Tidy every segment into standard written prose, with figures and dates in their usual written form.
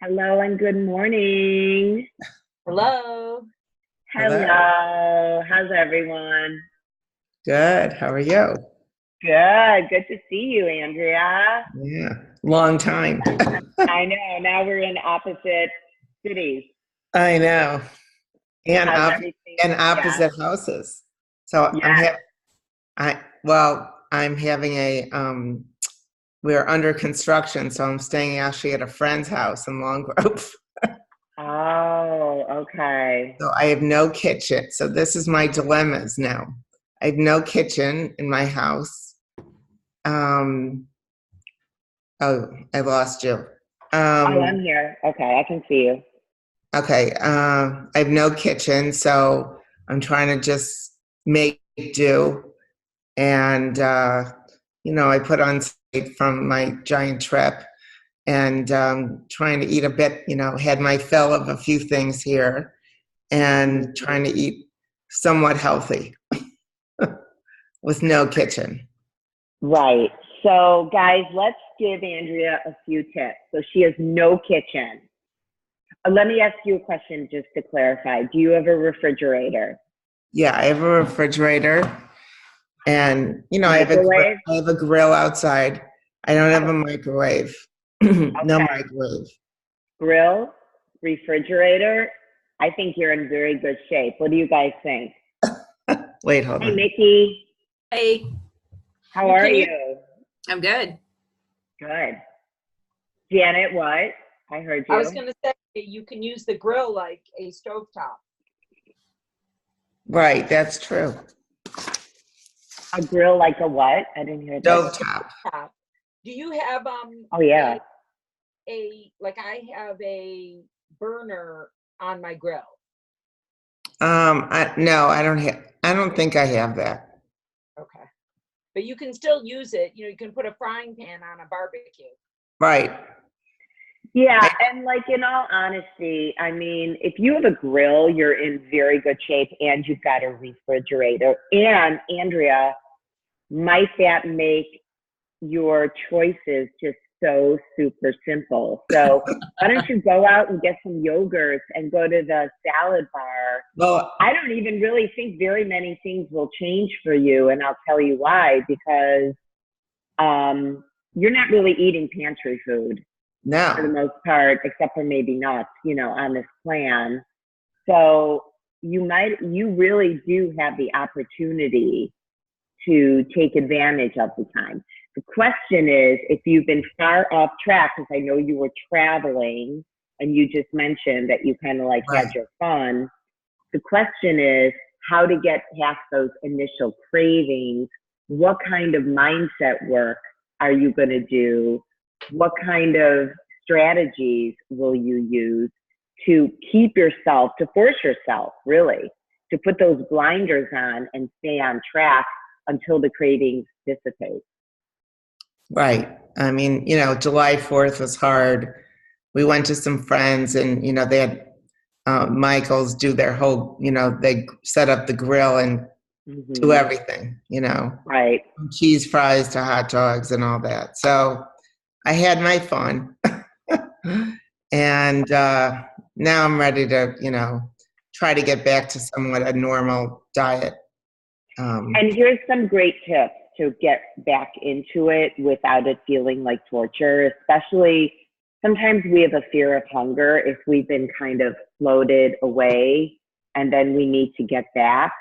Hello and good morning. Hello. Hello. Hello. How's everyone? Good. How are you? Good. Good to see you, Andrea. Yeah. Long time. I know. Now we're in opposite cities. I know. And How's op- everything? and Yeah. opposite houses. So Yeah. I'm having we're under construction, so I'm staying actually at a friend's house in Long Grove. Oh, okay. So I have no kitchen. So this is my dilemmas now. I have no kitchen in my house. Oh, I lost you. Oh, I'm here. Okay, I can see you. Okay, I have no kitchen, so I'm trying to just make do. And, I put on weight from my giant trip and trying to eat a bit, had my fill of a few things here and trying to eat somewhat healthy with no kitchen. Right. So, guys, let's give Andrea a few tips. So she has no kitchen. Let me ask you a question just to clarify. Do you have a refrigerator? Yeah, I have a refrigerator and, Microwave? I have a grill outside. I don't have a microwave. No Okay. microwave. Grill, refrigerator. I think you're in very good shape. What do you guys think? Wait, hold Hey, on. Mickey. Hey. How are Can you- you? I'm good. Good. Janet, what? I heard you. I was going to say you can use the grill like a stovetop. Right, that's true. A grill like a what? I didn't hear that. Stovetop. Do you have Oh, yeah. I have a burner on my grill. No, I don't think I have that. Okay. But you can still use it. You can put a frying pan on a barbecue. Right. Yeah, and in all honesty, I mean, if you have a grill, you're in very good shape and you've got a refrigerator. And Andrea, might that make your choices just so super simple? So why don't you go out and get some yogurts and go to the salad bar? Well, I don't even really think very many things will change for you, and I'll tell you why, because you're not really eating pantry food for the no. most part, except for maybe nuts, on this plan. So you really do have the opportunity to take advantage of the time. The question is, if you've been far off track, because I know you were traveling and you just mentioned that you kind of had your fun. The question is how to get past those initial cravings. What kind of mindset work are you going to do? What kind of strategies will you use to force yourself really to put those blinders on and stay on track until the cravings dissipate? Right. I mean, July 4th was hard. We went to some friends and, they had Michael's do their whole, they set up the grill and do everything, Right. from cheese fries to hot dogs and all that. So I had my fun. And now I'm ready to, try to get back to somewhat a normal diet. And here's some great tips to get back into it without it feeling like torture, especially sometimes we have a fear of hunger if we've been kind of floated away and then we need to get back.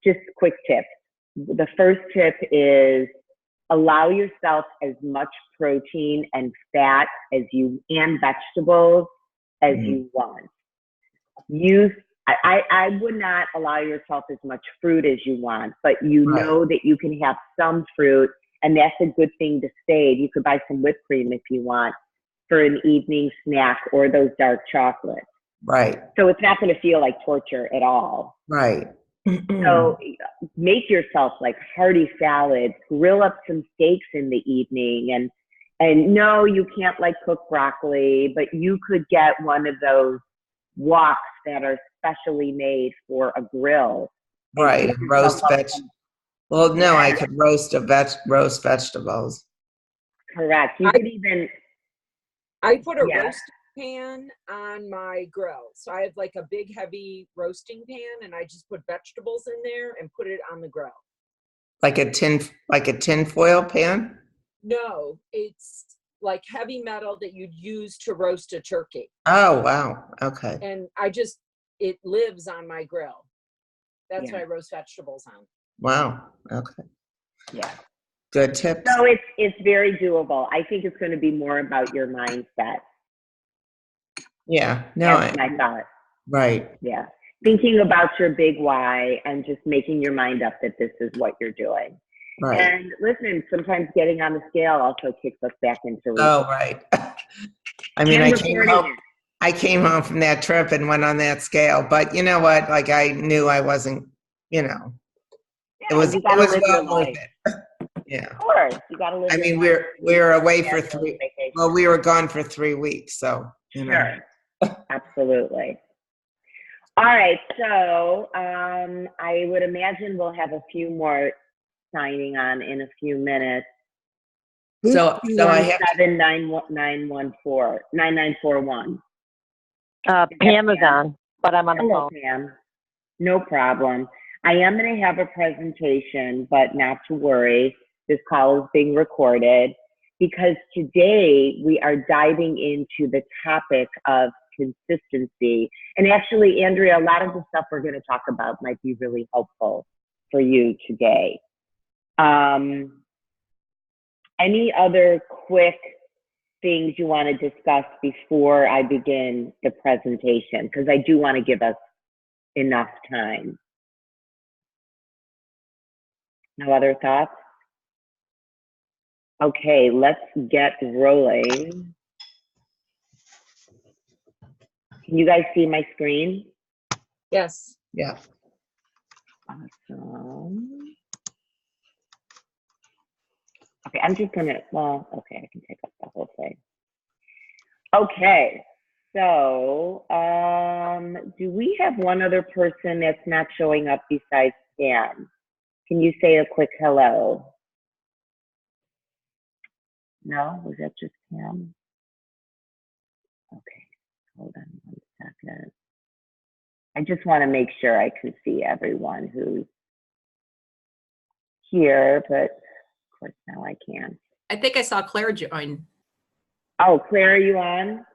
Just quick tips. The first tip is allow yourself as much protein and fat and vegetables as you want. I would not allow yourself as much fruit as you want, but know that you can have some fruit, and that's a good thing to save. You could buy some whipped cream if you want for an evening snack or those dark chocolates. Right. So it's not going to feel like torture at all. Right. So make yourself hearty salads, grill up some steaks in the evening, and no, you can't cook broccoli, but you could get one of those woks that are specially made for a grill. Right. Roast vegetables. Well, no, I could roast vegetables. Correct. You could even. I put a Yeah. roasting pan on my grill. So I have like a big heavy roasting pan and I just put vegetables in there and put it on the grill. Like a tin foil pan? No, it's like heavy metal that you'd use to roast a turkey. Oh, wow. Okay. And it lives on my grill. That's what I roast vegetables on. Wow. Okay. Yeah. Good tips. So it's very doable. I think it's going to be more about your mindset. Yeah. No, That's my thought. right. Yeah. Thinking about your big why and just making your mind up that this is what you're doing. Right. And listen, sometimes getting on the scale also kicks us back into routine. Oh, right. I mean, I came home from that trip and went on that scale, but you know what? Like I knew I wasn't, it was well worth it. Yeah. Of course, you got to live. I mean, life. we were away for we were gone for 3 weeks, so Sure. Absolutely. All right, so I would imagine we'll have a few more signing on in a few minutes. So I have 79914 Pam is on, but I'm on the Hello, phone. Pam. No problem. I am going to have a presentation, but not to worry. This call is being recorded because today we are diving into the topic of consistency. And actually, Andrea, a lot of the stuff we're going to talk about might be really helpful for you today. Any other quick things you want to discuss before I begin the presentation? Because I do want to give us enough time. No other thoughts? Okay, let's get rolling. Can you guys see my screen? Yes. Yeah. Awesome. Okay, I'm just gonna, okay, I can take up the whole thing. Okay, so do we have one other person that's not showing up besides Pam? Can you say a quick hello? No, was that just Pam? Okay, hold on 1 second. I just want to make sure I can see everyone who's here, but of course now I can. I think I saw Claire join. Oh, Claire, are you on?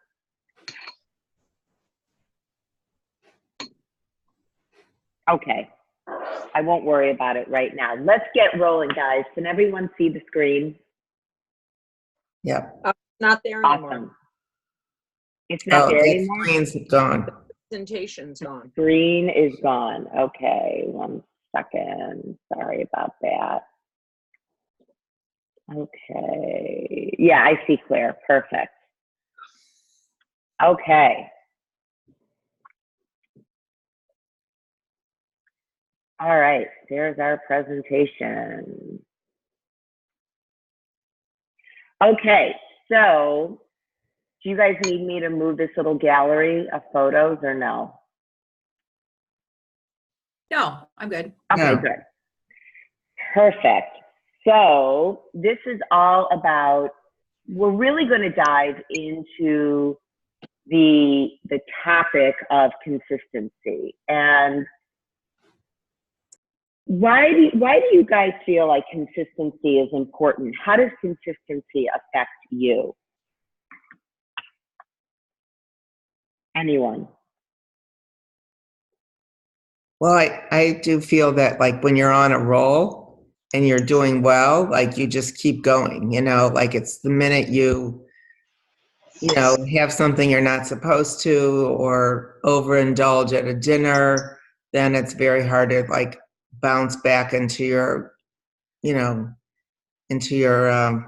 Okay, I won't worry about it right now. Let's get rolling, guys. Can everyone see the screen? Yeah. Not there anymore. Awesome. It's not there anymore? Screen's gone. Presentation's gone. Screen is gone. Okay, 1 second. Sorry about that. Okay. Yeah, I see Claire. Perfect. Okay. All right, there's our presentation. Okay, so do you guys need me to move this little gallery of photos or no? No, I'm good. Okay, No. good. Perfect. So this is all about, we're really going to dive into the topic of consistency. And why do you guys feel like consistency is important? How does consistency affect you? Anyone? Well, I do feel that like when you're on a roll and you're doing well, like you just keep going, like it's the minute you have something you're not supposed to or overindulge at a dinner, then it's very hard to like bounce back into your,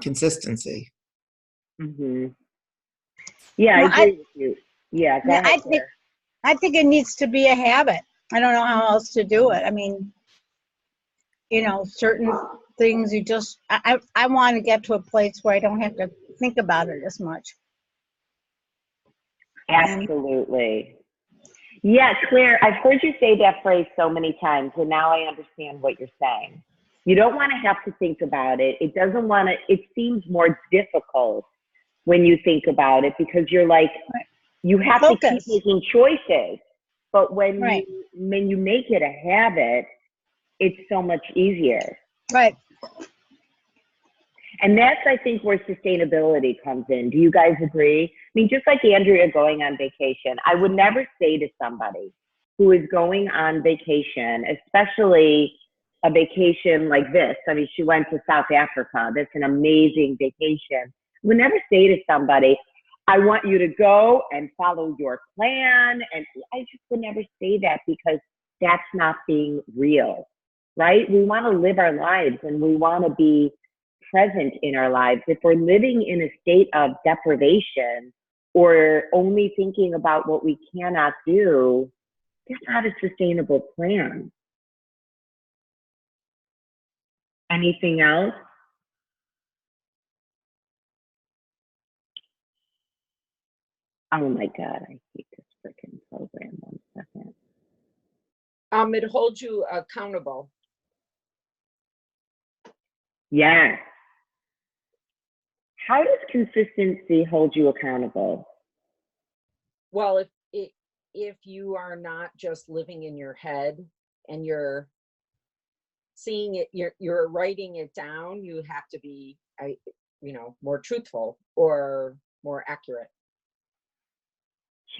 consistency. Mm-hmm. Yeah, Well, I agree with you. Yeah, go ahead, Claire. I think it needs to be a habit. I don't know how else to do it. I mean, certain things you just, I want to get to a place where I don't have to think about it as much. Absolutely. Yeah, Claire, I've heard you say that phrase so many times, and now I understand what you're saying. You don't want to have to think about it. It seems more difficult when you think about it, because you're like, you have to keep Focus. making choices. But when Right. you make it a habit, it's so much easier. Right. And that's, I think, where sustainability comes in. Do you guys agree? I mean, just like Andrea going on vacation, I would never say to somebody who is going on vacation, especially a vacation like this. I mean, she went to South Africa. That's an amazing vacation. I would never say to somebody, I want you to go and follow your plan. And I just would never say that, because that's not being real, right? We want to live our lives and we want to be present in our lives. If we're living in a state of deprivation or only thinking about what we cannot do, that's not a sustainable plan. Anything else? Oh my God, I hate this freaking program. 1 second. It holds you accountable. Yes. How does consistency hold you accountable? Well, if you are not just living in your head and you're seeing it, you're writing it down, you have to be, more truthful or more accurate.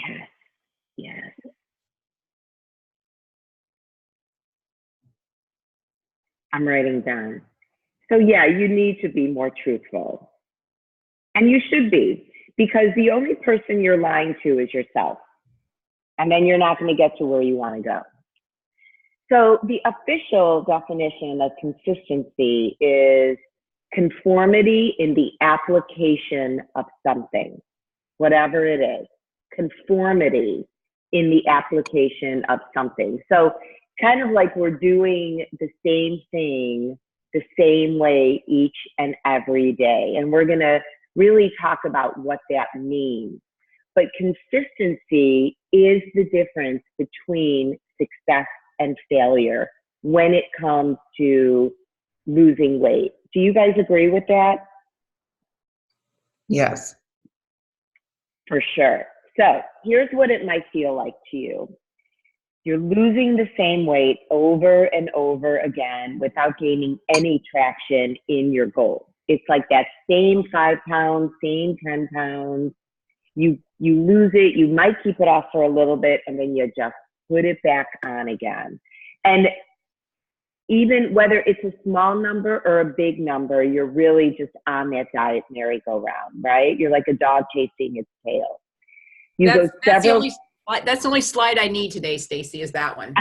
Yes. Yes. I'm writing down. So yeah, you need to be more truthful. And you should be, because the only person you're lying to is yourself. And then you're not going to get to where you want to go. So the official definition of consistency is conformity in the application of something, whatever it is. Conformity in the application of something. So kind of like we're doing the same thing the same way each and every day. And we're going to really talk about what that means. But consistency is the difference between success and failure when it comes to losing weight. Do you guys agree with that? Yes. For sure. So here's what it might feel like to you. You're losing the same weight over and over again without gaining any traction in your goal. It's like that same 5 pounds, same 10 pounds. You lose it, you might keep it off for a little bit, and then you just put it back on again. And even whether it's a small number or a big number, you're really just on that diet merry-go-round, right? You're like a dog chasing its tail. That's the only slide I need today, Stacy, is that one.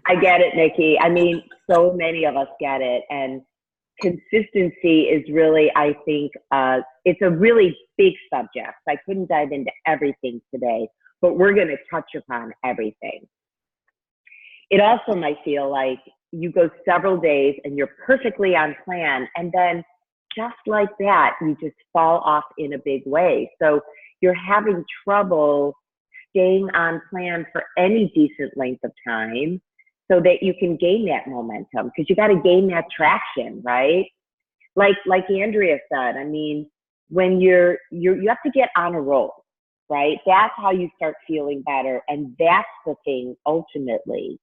I get it, Nikki. I mean, so many of us get it. And consistency is really, I think, it's a really big subject. I couldn't dive into everything today, but we're going to touch upon everything. It also might feel like you go several days and you're perfectly on plan, and then just like that, you just fall off in a big way. So you're having trouble staying on plan for any decent length of time so that you can gain that momentum, because you got to gain that traction, right? Like Andrea said, I mean, when you have to get on a roll, right? That's how you start feeling better. And that's the thing ultimately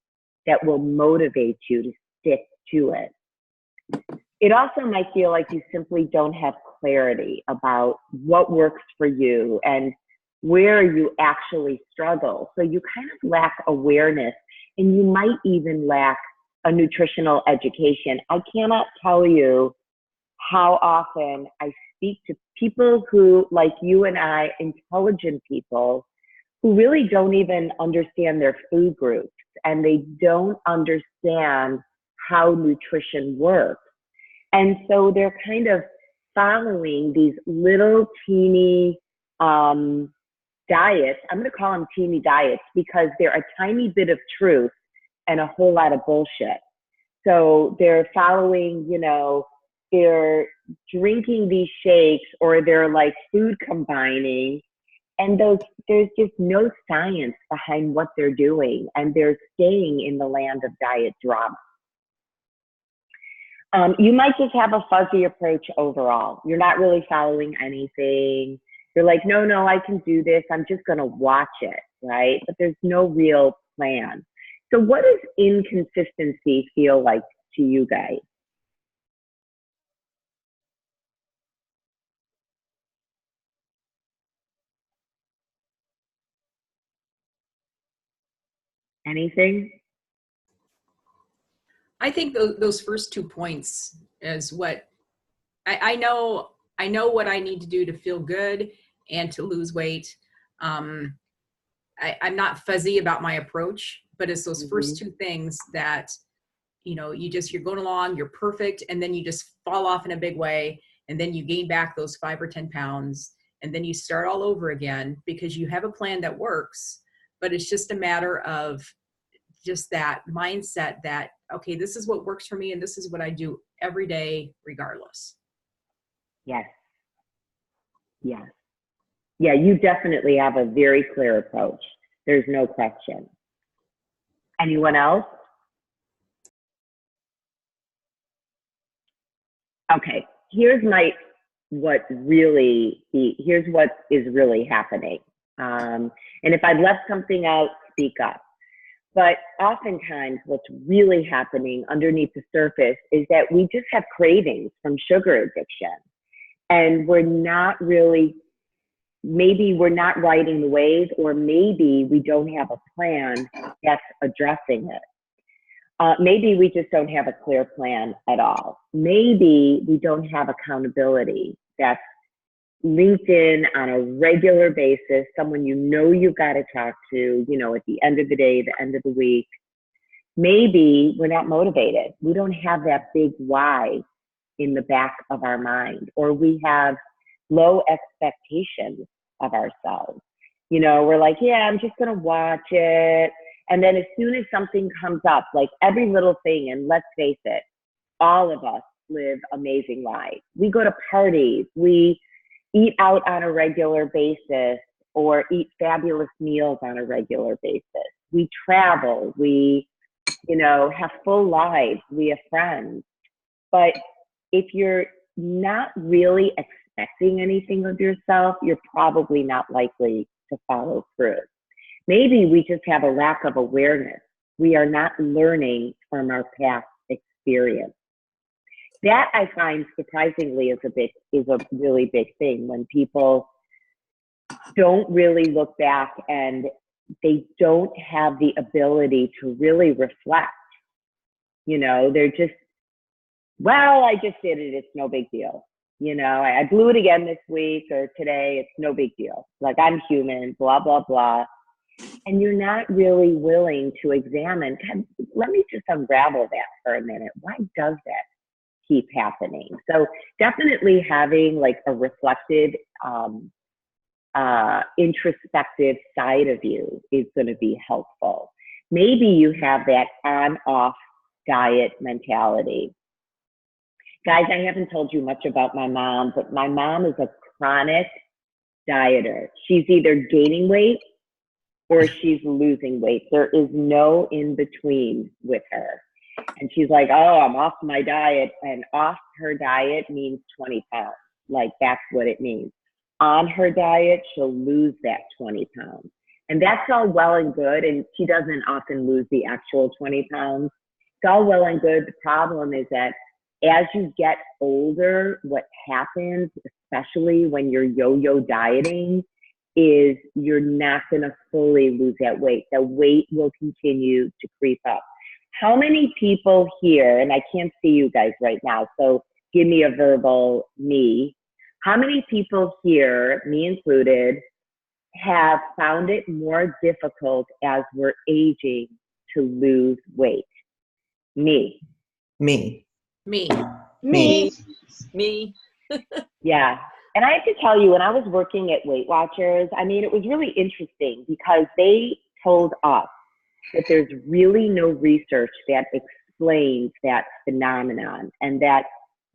that will motivate you to stick to it. It also might feel like you simply don't have clarity about what works for you and where you actually struggle. So you kind of lack awareness, and you might even lack a nutritional education. I cannot tell you how often I speak to people who, like you and I, intelligent people, who really don't even understand their food groups, and they don't understand how nutrition works. And so they're kind of following these little teeny diets. I'm going to call them teeny diets because they're a tiny bit of truth and a whole lot of bullshit. So they're following, they're drinking these shakes, or they're like food combining, and there's just no science behind what they're doing, and they're staying in the land of diet drama. You might just have a fuzzy approach overall. You're not really following anything. You're like, no, I can do this. I'm just going to watch it, right? But there's no real plan. So what does inconsistency feel like to you guys? Anything? I think those first 2 points is what I know. I know what I need to do to feel good and to lose weight. I'm not fuzzy about my approach, but it's those first 2 things that, you're going along, you're perfect, and then you just fall off in a big way, and then you gain back those 5 or 10 pounds, and then you start all over again because you have a plan that works, but it's just a matter of just that mindset that, okay, this is what works for me, and this is what I do every day, regardless. Yes. Yes. Yeah, you definitely have a very clear approach. There's no question. Anyone else? Okay, here's what is really happening. And if I've left something out, speak up. But oftentimes what's really happening underneath the surface is that we just have cravings from sugar addiction. And maybe we're not riding the wave, or maybe we don't have a plan that's addressing it. Maybe we just don't have a clear plan at all. Maybe we don't have accountability that's linked in on a regular basis, someone you've got to talk to, at the end of the day, the end of the week. Maybe we're not motivated. We don't have that big why in the back of our mind, or we have low expectations of ourselves. We're like, yeah, I'm just going to watch it. And then as soon as something comes up, like every little thing, and let's face it, all of us live amazing lives. We go to parties, we eat out on a regular basis, or eat fabulous meals on a regular basis. We travel, we, have full lives, we have friends. But if you're not really expecting anything of yourself, you're probably not likely to follow through. Maybe we just have a lack of awareness. We are not learning from our past experience. That, I find, surprisingly, is a really big thing when people don't really look back and they don't have the ability to really reflect. They're just, well, I just did it. It's no big deal. I blew it again this week or today. It's no big deal. Like, I'm human, blah, blah, blah. And you're not really willing to examine, let me just unravel that for a minute. Why does that keep happening? So definitely having like a reflective, introspective side of you is going to be helpful. Maybe you have that on-off diet mentality. Guys, I haven't told you much about my mom, but my mom is a chronic dieter. She's either gaining weight or she's losing weight. There is no in between with her. And she's like, oh, I'm off my diet. And off her diet means 20 pounds. Like, that's what it means. On her diet, she'll lose that 20 pounds. And that's all well and good. And she doesn't often lose the actual 20 pounds. It's all well and good. The problem is that as you get older, what happens, especially when you're yo-yo dieting, is you're not going to fully lose that weight. The weight will continue to creep up. How many people here, and I can't see you guys right now, so give me a verbal me. How many people here, me included, have found it more difficult as we're aging to lose weight? Me. Me. Me. Yeah. And I have to tell you, when I was working at Weight Watchers, I mean, it was really interesting because they told us that there's really no research that explains that phenomenon, and that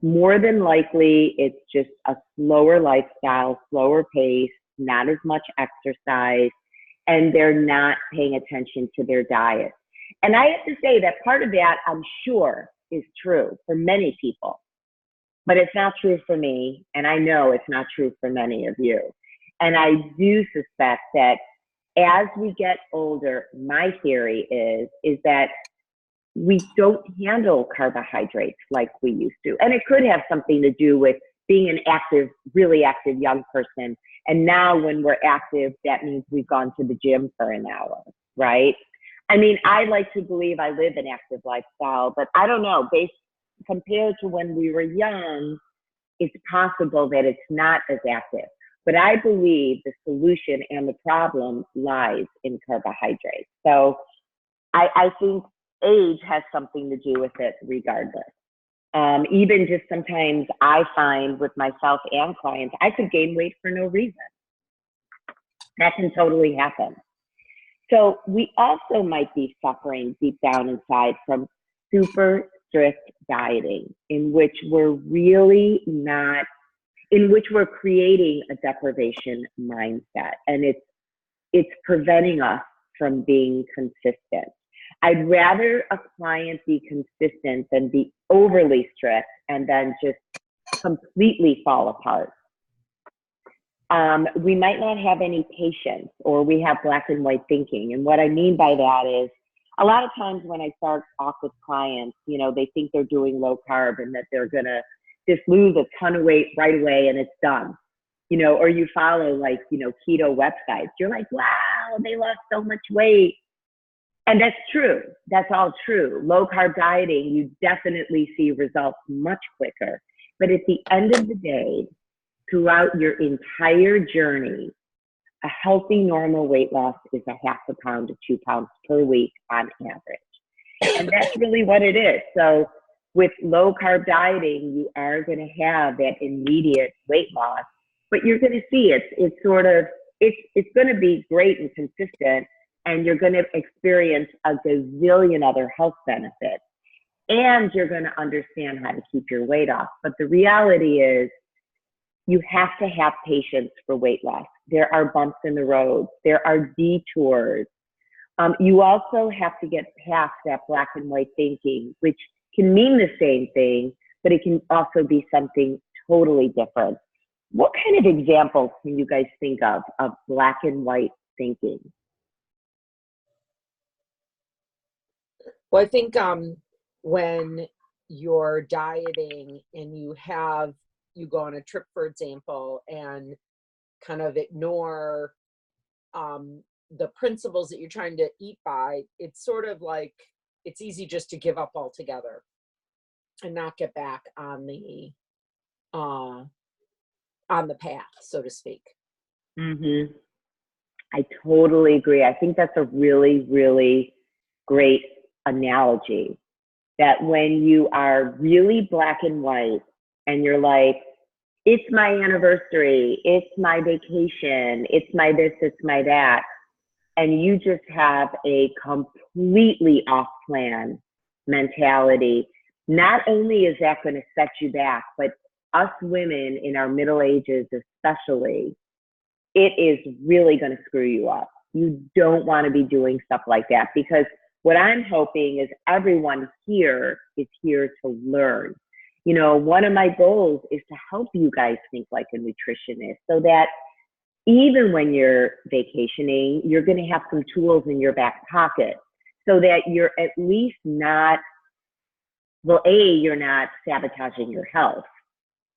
more than likely it's just a slower lifestyle, slower pace, not as much exercise, and they're not paying attention to their diet. And I have to say that part of that, I'm sure, is true for many people, but it's not true for me. And I know it's not true for many of you. And I do suspect that as we get older, my theory is that we don't handle carbohydrates like we used to. And it could have something to do with being an active, really active young person. And now when we're active, that means we've gone to the gym for an hour, right? I mean, I like to believe I live an active lifestyle, but I don't know, compared to when we were young, it's possible that it's not as active. But I believe the solution and the problem lies in carbohydrates. So I think age has something to do with it regardless. Even just sometimes I find with myself and clients, I could gain weight for no reason. That can totally happen. So we also might be suffering deep down inside from super strict dieting, in which we're creating a deprivation mindset, and it's preventing us from being consistent. I'd rather a client be consistent than be overly strict and then just completely fall apart. We might not have any patience, or we have black and white thinking. And what I mean by that is, a lot of times when I start off with clients, they think they're doing low carb and that they're gonna just lose a ton of weight right away and it's done. Or you follow keto websites. You're like, wow, they lost so much weight. And that's true. That's all true. Low carb dieting, you definitely see results much quicker. But at the end of the day, throughout your entire journey, a healthy normal weight loss is a 0.5 pound to 2 pounds per week on average. And that's really what it is. So with low carb dieting, you are going to have that immediate weight loss, but you're going to see it's going to be great and consistent, and you're going to experience a gazillion other health benefits, and you're going to understand how to keep your weight off. But the reality is, you have to have patience for weight loss. There are bumps in the road. There are detours. You also have to get past that black and white thinking, which can mean the same thing, but it can also be something totally different. What kind of examples can you guys think of black and white thinking? Well, I think when you're dieting and you go on a trip, for example, and kind of ignore the principles that you're trying to eat by, it's sort of like, it's easy just to give up altogether and not get back on the path, so to speak. Mm-hmm. I totally agree. I think that's a really, really great analogy, that when you are really black and white and you're like, it's my anniversary, it's my vacation, it's my this, it's my that, and you just have a completely off-plan mentality, not only is that going to set you back, but us women in our middle ages especially, it is really going to screw you up. You don't want to be doing stuff like that, because what I'm hoping is everyone here is here to learn. One of my goals is to help you guys think like a nutritionist, so that even when you're vacationing, you're going to have some tools in your back pocket, so that you're at least not, you're not sabotaging your health.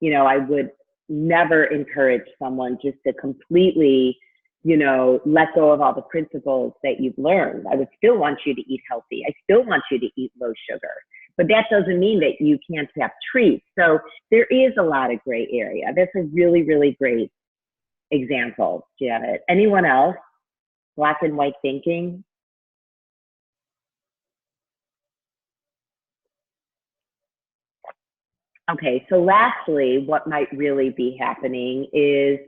I would never encourage someone just to completely, let go of all the principles that you've learned. I would still want you to eat healthy. I still want you to eat low sugar. But that doesn't mean that you can't have treats. So there is a lot of gray area. That's a really, really great example, Janet. Anyone else? Black and white thinking? Okay, so lastly, what might really be happening is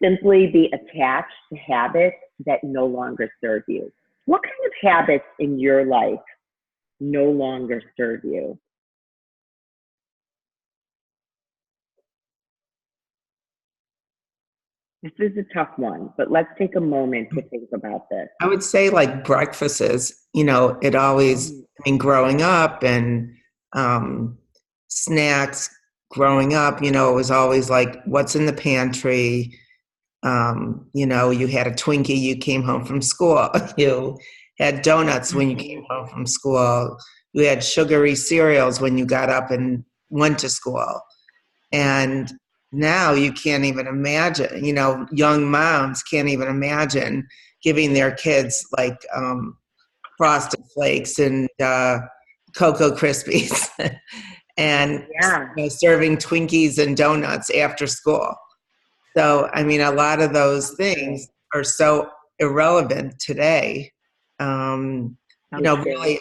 simply be attached to habits that no longer serve you. What kind of habits in your life no longer serve you? This is a tough one, but let's take a moment to think about this. I would say like breakfasts, you know, it always, I mean, growing up and snacks growing up, you know, it was always like, what's in the pantry? You know, you had a Twinkie, you came home from school. You had donuts when you came home from school. You had sugary cereals when you got up and went to school. And now you can't even imagine, you know, young moms can't even imagine giving their kids like Frosted Flakes and Cocoa Krispies and Yeah. you know, serving Twinkies and donuts after school. So, I mean, a lot of those things are so irrelevant today. You know, really,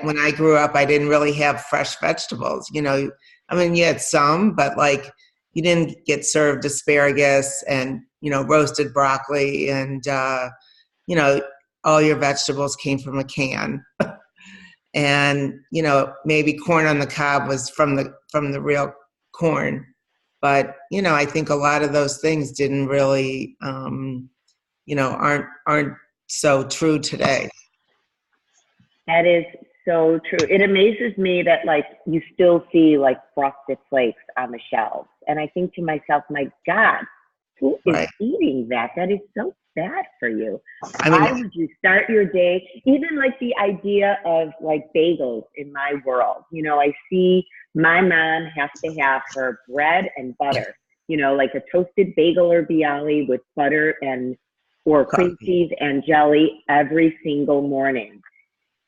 when I grew up, I didn't really have fresh vegetables. You know, I mean, you had some, but like you didn't get served asparagus and, you know, roasted broccoli and, you know, all your vegetables came from a can. And, you know, maybe corn on the cob was from the real corn. But, you know, I think a lot of those things didn't really, you know, aren't so true today. That is so true. It amazes me that like you still see like Frosted Flakes on the shelves. And I think to myself, my God, who is Right. eating that? That is so bad for you. I mean, Why would you start your day? Even like the idea of like bagels in my world. You know, I see my mom has to have her bread and butter, you know, like a toasted bagel or bialy with butter and or cream cheese and jelly every single morning.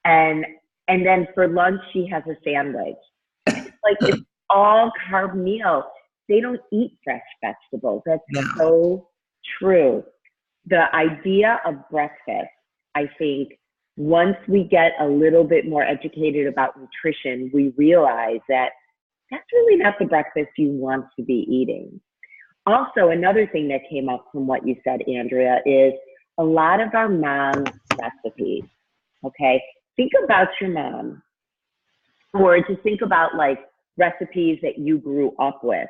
And then for lunch, she has a sandwich. Like it's all carb meal. They don't eat fresh vegetables. That's so true. The idea of breakfast, I think, once we get a little bit more educated about nutrition, we realize that that's really not the breakfast you want to be eating. Also, another thing that came up from what you said, Andrea, is a lot of our mom's recipes, okay? Think about your mom, or just think about like recipes that you grew up with.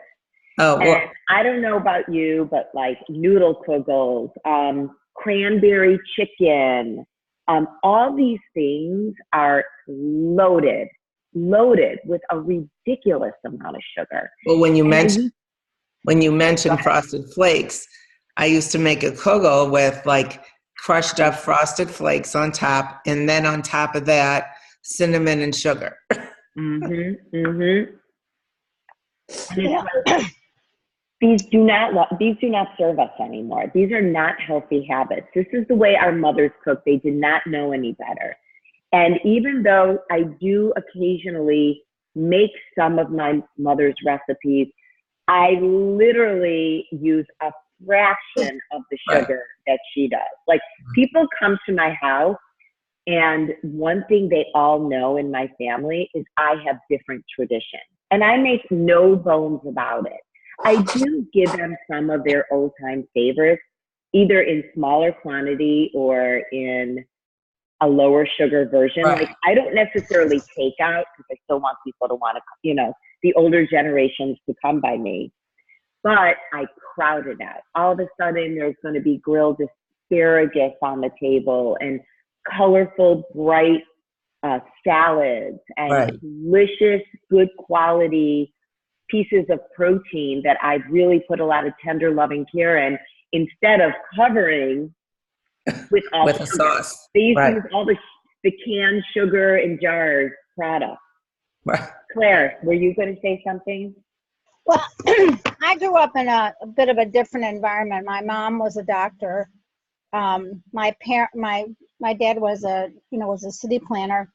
oh, well, And I don't know about you, but like noodle kugels, cranberry chicken, all these things are loaded with a ridiculous amount of sugar. well, when you mentioned Go ahead. Frosted Flakes, I used to make a kugel with like crushed up Frosted Flakes on top, and then on top of that, cinnamon and sugar. Mm-hmm, mm-hmm. And it's like, these do not serve us anymore. These are not healthy habits. This is the way our mothers cooked. They did not know any better. And even though I do occasionally make some of my mother's recipes, I literally use a fraction of the sugar that she does. Like people come to my house and one thing they all know in my family is I have different traditions. And I make no bones about it. I do give them some of their old time favorites, either in smaller quantity or in a lower sugar version. Right. Like I don't necessarily take out because I still want people to want to, you know, the older generations to come by me. But I crowd it out. All of a sudden there's going to be grilled asparagus on the table and colorful, bright salads and delicious, good quality pieces of protein that I've really put a lot of tender, loving care in, instead of covering with all with the a sugar. sauce. They use all the canned sugar in jars product. Right. Claire, were you going to say something? Well, I grew up in a bit of a different environment. My mom was a doctor. My dad was a city planner,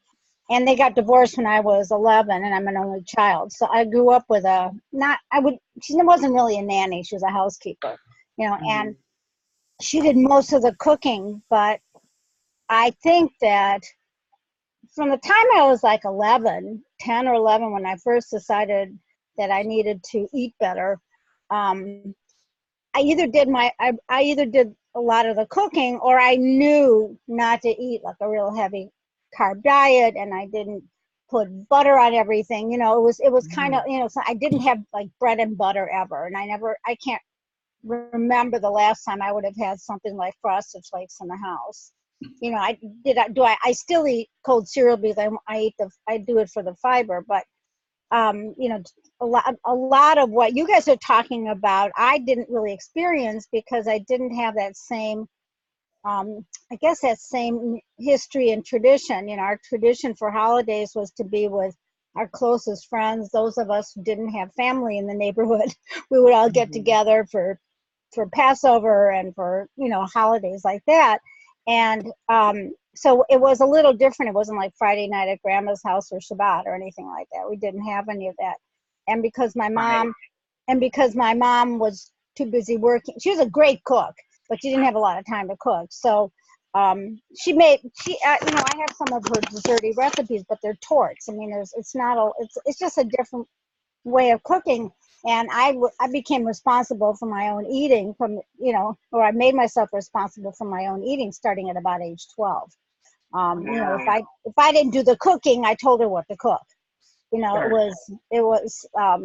and they got divorced when I was 11, and I'm an only child. So I grew up with she wasn't really a nanny. She was a housekeeper, you know, and she did most of the cooking. But I think that from the time I was like 10 or 11, when I first decided that I needed to eat better, I either did a lot of the cooking, or I knew not to eat like a real heavy carb diet, and I didn't put butter on everything. You know, it was kind of, you know, so I didn't have like bread and butter ever, and I can't remember the last time I would have had something like Frosted Flakes in the house. You know, I still eat cold cereal because I do it for the fiber, but you know, a lot of what you guys are talking about, I didn't really experience because I didn't have that same, I guess that same history and tradition. You know, our tradition for holidays was to be with our closest friends. Those of us who didn't have family in the neighborhood, we would all get together for Passover and for, you know, holidays like that. And so it was a little different. It wasn't like Friday night at grandma's house or Shabbat or anything like that. We didn't have any of that. And because my mom was too busy working, she was a great cook, but she didn't have a lot of time to cook. So you know, I have some of her desserty recipes, but they're torts. I mean, it's just a different way of cooking. And I became responsible for my own eating or I made myself responsible for my own eating starting at about age 12. You know, if I didn't do the cooking, I told her what to cook. You know, it was I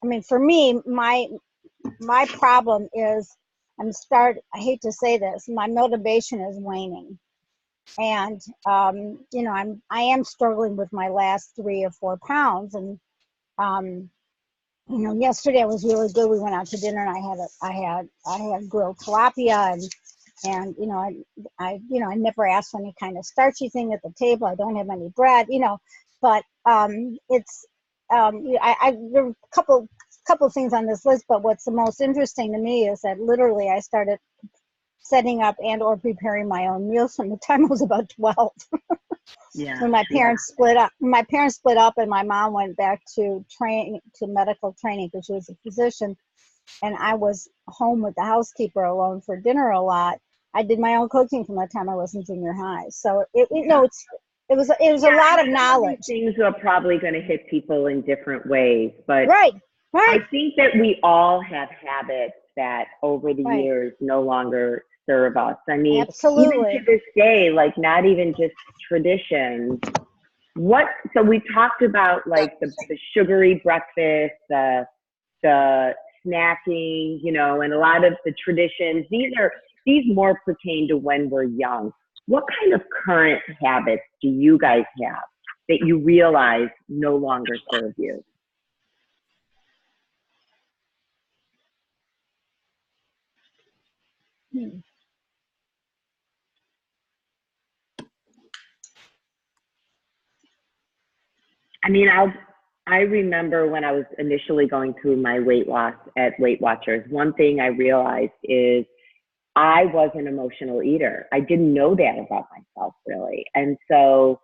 mean, for me, my problem is I hate to say this, my motivation is waning. And you know, I am struggling with my last 3 or 4 pounds. And you know, yesterday was really good. We went out to dinner and I had grilled tilapia and you know, I never asked for any kind of starchy thing at the table. I don't have any bread, you know, but it's there are a couple things on this list, but what's the most interesting to me is that literally I started setting up and or preparing my own meals from the time I was about 12. Yeah. When my parents split up, and my mom went back to medical training because she was a physician, and I was home with the housekeeper alone for dinner a lot. I did my own cooking from the time I was in junior high. So it was a lot of knowledge. Things are probably going to hit people in different ways, but right. I think that we all have habits that over the years no longer serve us. I mean, absolutely. even to this day, like not even just traditions. So we talked about like the sugary breakfast, the snacking, you know, and a lot of the traditions. These more pertain to when we're young. What kind of current habits do you guys have that you realize no longer serve you? I mean, I remember when I was initially going through my weight loss at Weight Watchers, one thing I realized is I was an emotional eater. I didn't know that about myself really. And so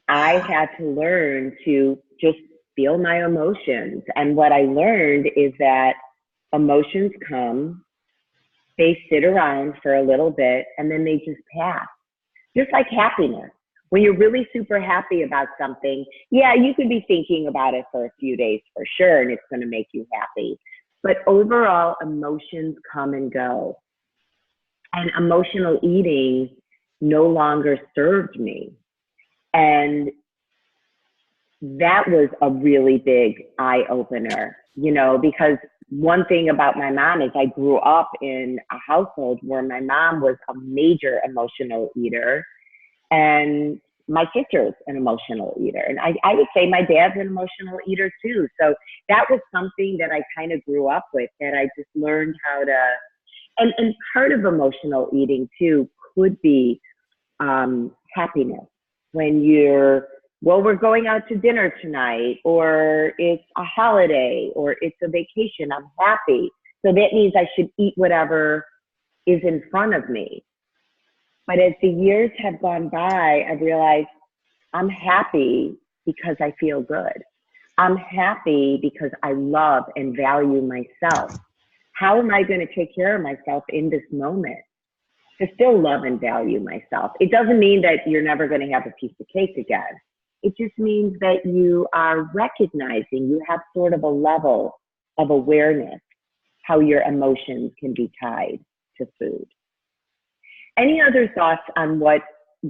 I had to learn to just feel my emotions. And what I learned is that emotions come, they sit around for a little bit, and then they just pass. Just like happiness. When you're really super happy about something, yeah, you could be thinking about it for a few days for sure, and it's going to make you happy. But overall, emotions come and go. And emotional eating no longer served me. And that was a really big eye opener, you know, because one thing about my mom is I grew up in a household where my mom was a major emotional eater and my sister's an emotional eater. And I would say my dad's an emotional eater too. So that was something that I kind of grew up with, that I just learned how to, and part of emotional eating too could be happiness. When we're going out to dinner tonight, or it's a holiday, or it's a vacation, I'm happy. So that means I should eat whatever is in front of me. But as the years have gone by, I've realized I'm happy because I feel good. I'm happy because I love and value myself. How am I going to take care of myself in this moment to still love and value myself? It doesn't mean that you're never going to have a piece of cake again. It just means that you are recognizing, you have sort of a level of awareness how your emotions can be tied to food. Any other thoughts on what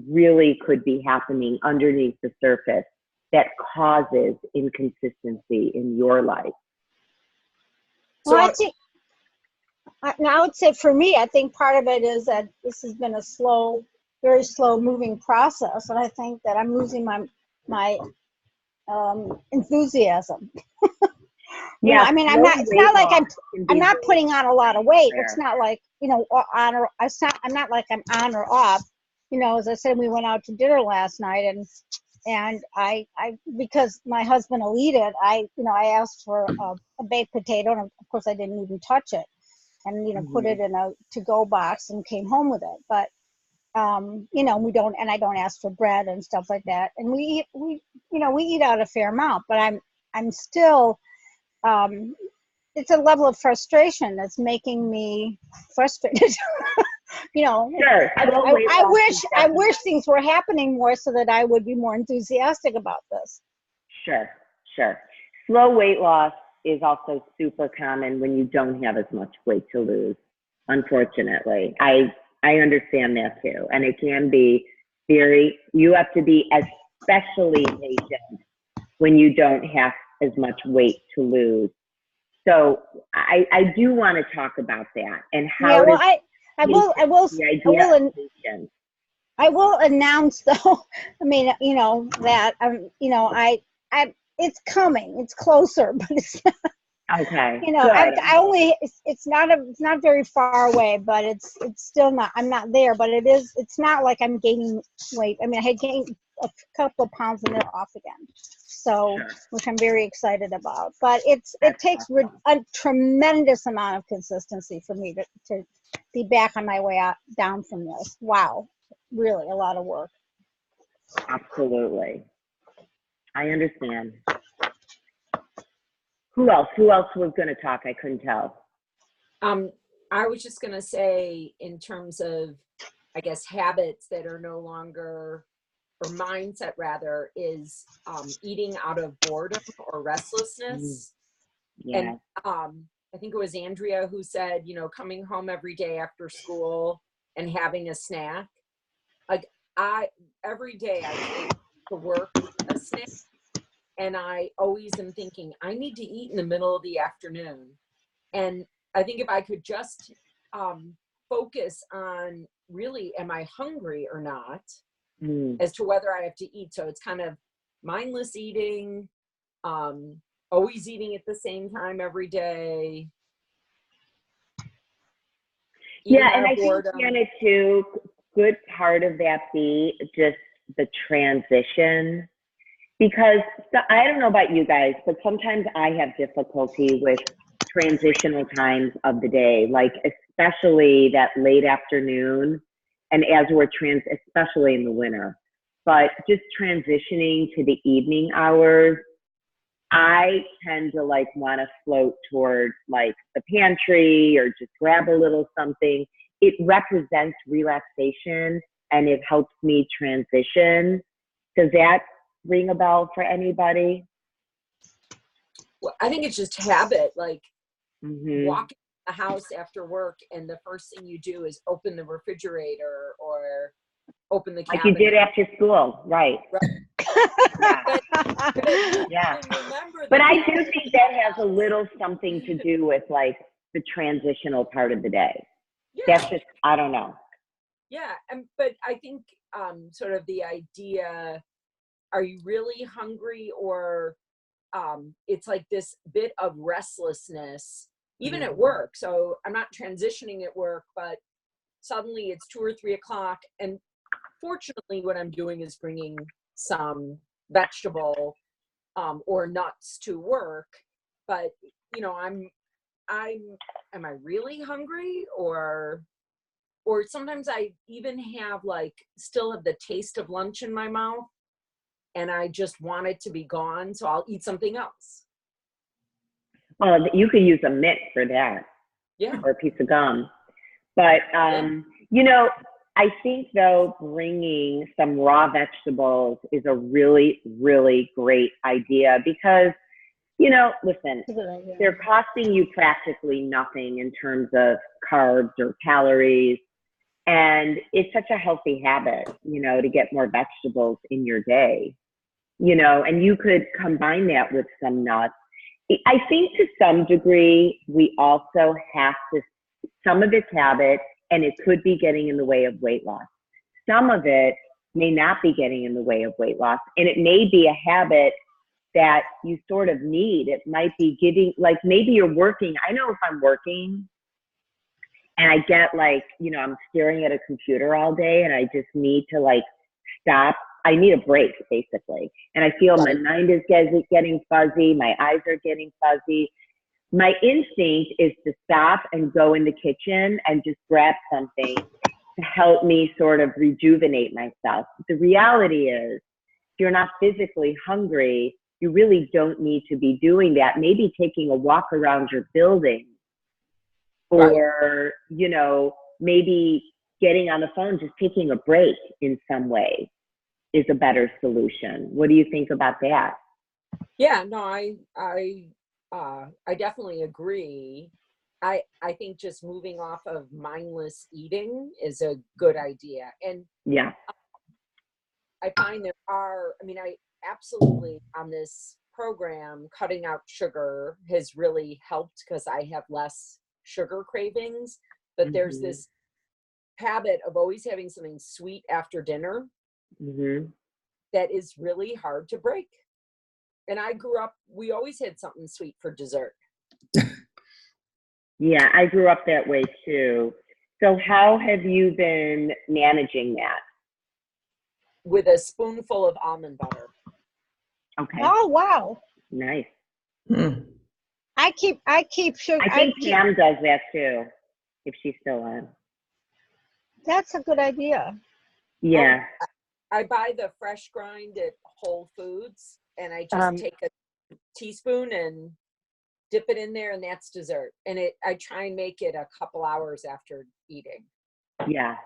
really could be happening underneath the surface that causes inconsistency in your life? Well, I think, I would say for me, I think part of it is that this has been a slow, very slow moving process, and I think that I'm losing my enthusiasm. You know, Yeah, I mean, slow it's weight not like loss can I'm be not really putting on a lot of weight. It's rare. not like, you know, on or I'm not like I'm on or off. You know, as I said, we went out to dinner last night, and I because my husband will eat it. I asked for a baked potato, and of course I didn't even touch it, and put it in a to-go box and came home with it. But I don't ask for bread and stuff like that. And we eat out a fair amount, but I'm still, it's a level of frustration that's making me frustrated. Sure. Slow weight I loss wish is I definitely wish things were happening more so that I would be more enthusiastic about this. Sure. Slow weight loss is also super common when you don't have as much weight to lose. Unfortunately, I understand that too, and it can be you have to be especially patient when you don't have as much weight to lose. So I do want to talk about that and how Yeah, well, to the idea of patience. I will announce though. I mean, that it's coming. It's closer, but it's Okay, it's not very far away, but it's still not. I'm not there, but it's not like I'm gaining weight. I mean, I had gained a couple of pounds and they're off again. So, Sure. which I'm very excited about. But it That's takes awesome. a tremendous amount of consistency for me to be back on my way down from this. Wow, really a lot of work. Absolutely. I understand. Who else? Who else was going to talk? I couldn't tell. I was just going to say, in terms of, I guess, habits that are no longer, or mindset rather, is eating out of boredom or restlessness. Yeah. And I think it was Andrea who said, coming home every day after school and having a snack. Like every day I take to work a snack, and I always am thinking I need to eat in the middle of the afternoon. And I think if I could just focus on really, am I hungry or not, as to whether I have to eat. So it's kind of mindless eating, always eating at the same time every day. Yeah, and I think, Janet, too, good part of that be just the transition. Because I don't know about you guys, but sometimes I have difficulty with transitional times of the day, like especially that late afternoon, and as we're especially in the winter, but just transitioning to the evening hours, I tend to want to float towards like the pantry or just grab a little something. It represents relaxation and it helps me transition. Does that ring a bell for anybody? Well, I think it's just habit, like walking the house after work and the first thing you do is open the refrigerator or open the cabinet. Like you did after school, right? Yeah. But I do think that has a little something to do with like the transitional part of the day. Yeah. That's just, I don't know. Yeah, but I think sort of the idea, are you really hungry, or it's like this bit of restlessness, even at work. So I'm not transitioning at work, but suddenly it's 2 or 3 o'clock. And fortunately, what I'm doing is bringing some vegetable or nuts to work. But, am I really hungry? Or sometimes I even have still have the taste of lunch in my mouth, and I just want it to be gone, so I'll eat something else. Well, you could use a mitt for that. Yeah. Or a piece of gum. But, I think, though, bringing some raw vegetables is a really, really great idea because, listen, they're costing you practically nothing in terms of carbs or calories. And it's such a healthy habit, to get more vegetables in your day, and you could combine that with some nuts. I think to some degree, we also have to Some of it's habit, and it could be getting in the way of weight loss. Some of it may not be getting in the way of weight loss, and it may be a habit that you sort of need. It might be giving, like maybe you're working. I know if I'm working and I get like, you know, I'm staring at a computer all day and I just need to like stop. I need a break basically. And I feel my mind is getting fuzzy. My eyes are getting fuzzy. My instinct is to stop and go in the kitchen and just grab something to help me sort of rejuvenate myself. The reality is, if you're not physically hungry, you really don't need to be doing that. Maybe taking a walk around your building, or, you know, maybe getting on the phone, just taking a break in some way is a better solution. What do you think about that? Yeah, no, I definitely agree. I think just moving off of mindless eating is a good idea. And yeah, I find there are, I mean, I absolutely on this program, cutting out sugar has really helped because I have less sugar cravings, but there's this habit of always having something sweet after dinner that is really hard to break. And I grew up, we always had something sweet for dessert. Yeah, I grew up that way too. So how have you been managing that? With a spoonful of almond butter. Okay. Oh, wow. Nice. I keep sugar. I think Pam does that too, if she's still on. That's a good idea. Yeah. I buy the fresh grind at Whole Foods, and I just take a teaspoon and dip it in there, and that's dessert. And I try and make it a couple hours after eating. Yeah.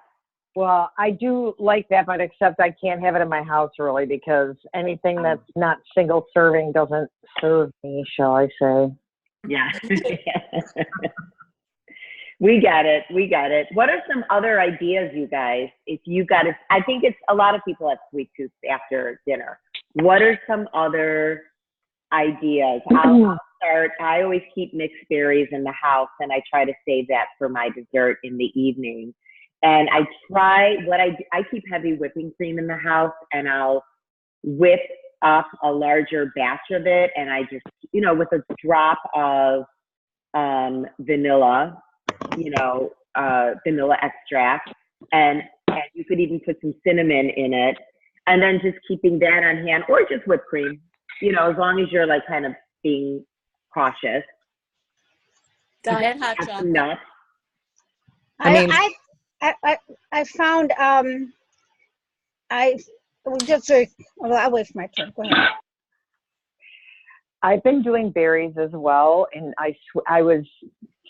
Well, I do like that, but except I can't have it in my house really, because anything that's not single serving doesn't serve me, shall I say. Yeah. We got it. We got it. What are some other ideas, you guys? If you got it, I think it's a lot of people have sweet tooth after dinner. What are some other ideas? I'll start. I always keep mixed berries in the house, and I try to save that for my dessert in the evening. And I try I keep heavy whipping cream in the house, and I'll whip up a larger batch of it. And I just, you know, with a drop of vanilla, you know, vanilla extract, and you could even put some cinnamon in it, and then just keeping that on hand, or just whipped cream, you know, as long as you're like kind of being cautious. Diet hot chocolate. Nuts. I found I'll wait for my turn. Go ahead. I've been doing berries as well, and I was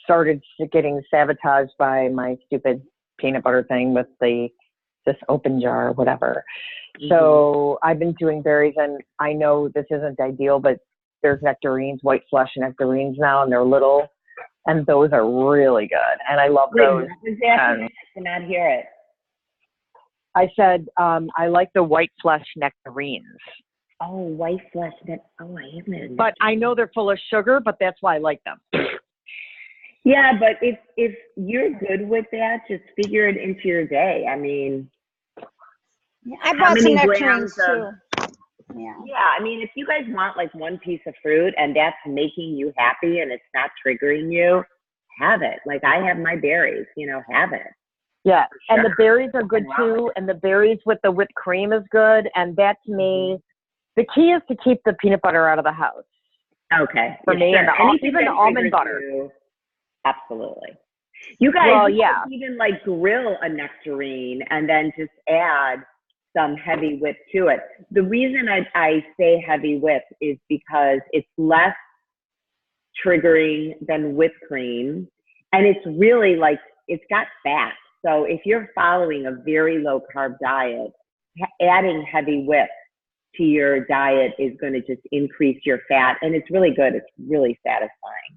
started getting sabotaged by my stupid peanut butter thing with this open jar or whatever. So I've been doing berries, and I know this isn't ideal, but there's nectarines, white flesh nectarines now, and they're little, and those are really good, and I love those. I cannot hear it. I said I like the white flesh nectarines. Oh, white flesh. I haven't. But I know they're full of sugar, but that's why I like them. Yeah, but if you're good with that, just figure it into your day. I mean, I bought some nectarines too. Yeah. Yeah, I mean, if you guys want like one piece of fruit and that's making you happy and it's not triggering you, have it. Like I have my berries, you know, have it. Yeah, and the berries are good too, and the berries with the whipped cream is good, and that to me, the key is to keep the peanut butter out of the house. Okay. For me, and even the almond butter. Absolutely. You guys can even like grill a nectarine and then just add some heavy whip to it. The reason I say heavy whip is because it's less triggering than whipped cream, and it's really like, it's got fat. So if you're following a very low carb diet, adding heavy whip to your diet is going to just increase your fat, and it's really good. It's really satisfying.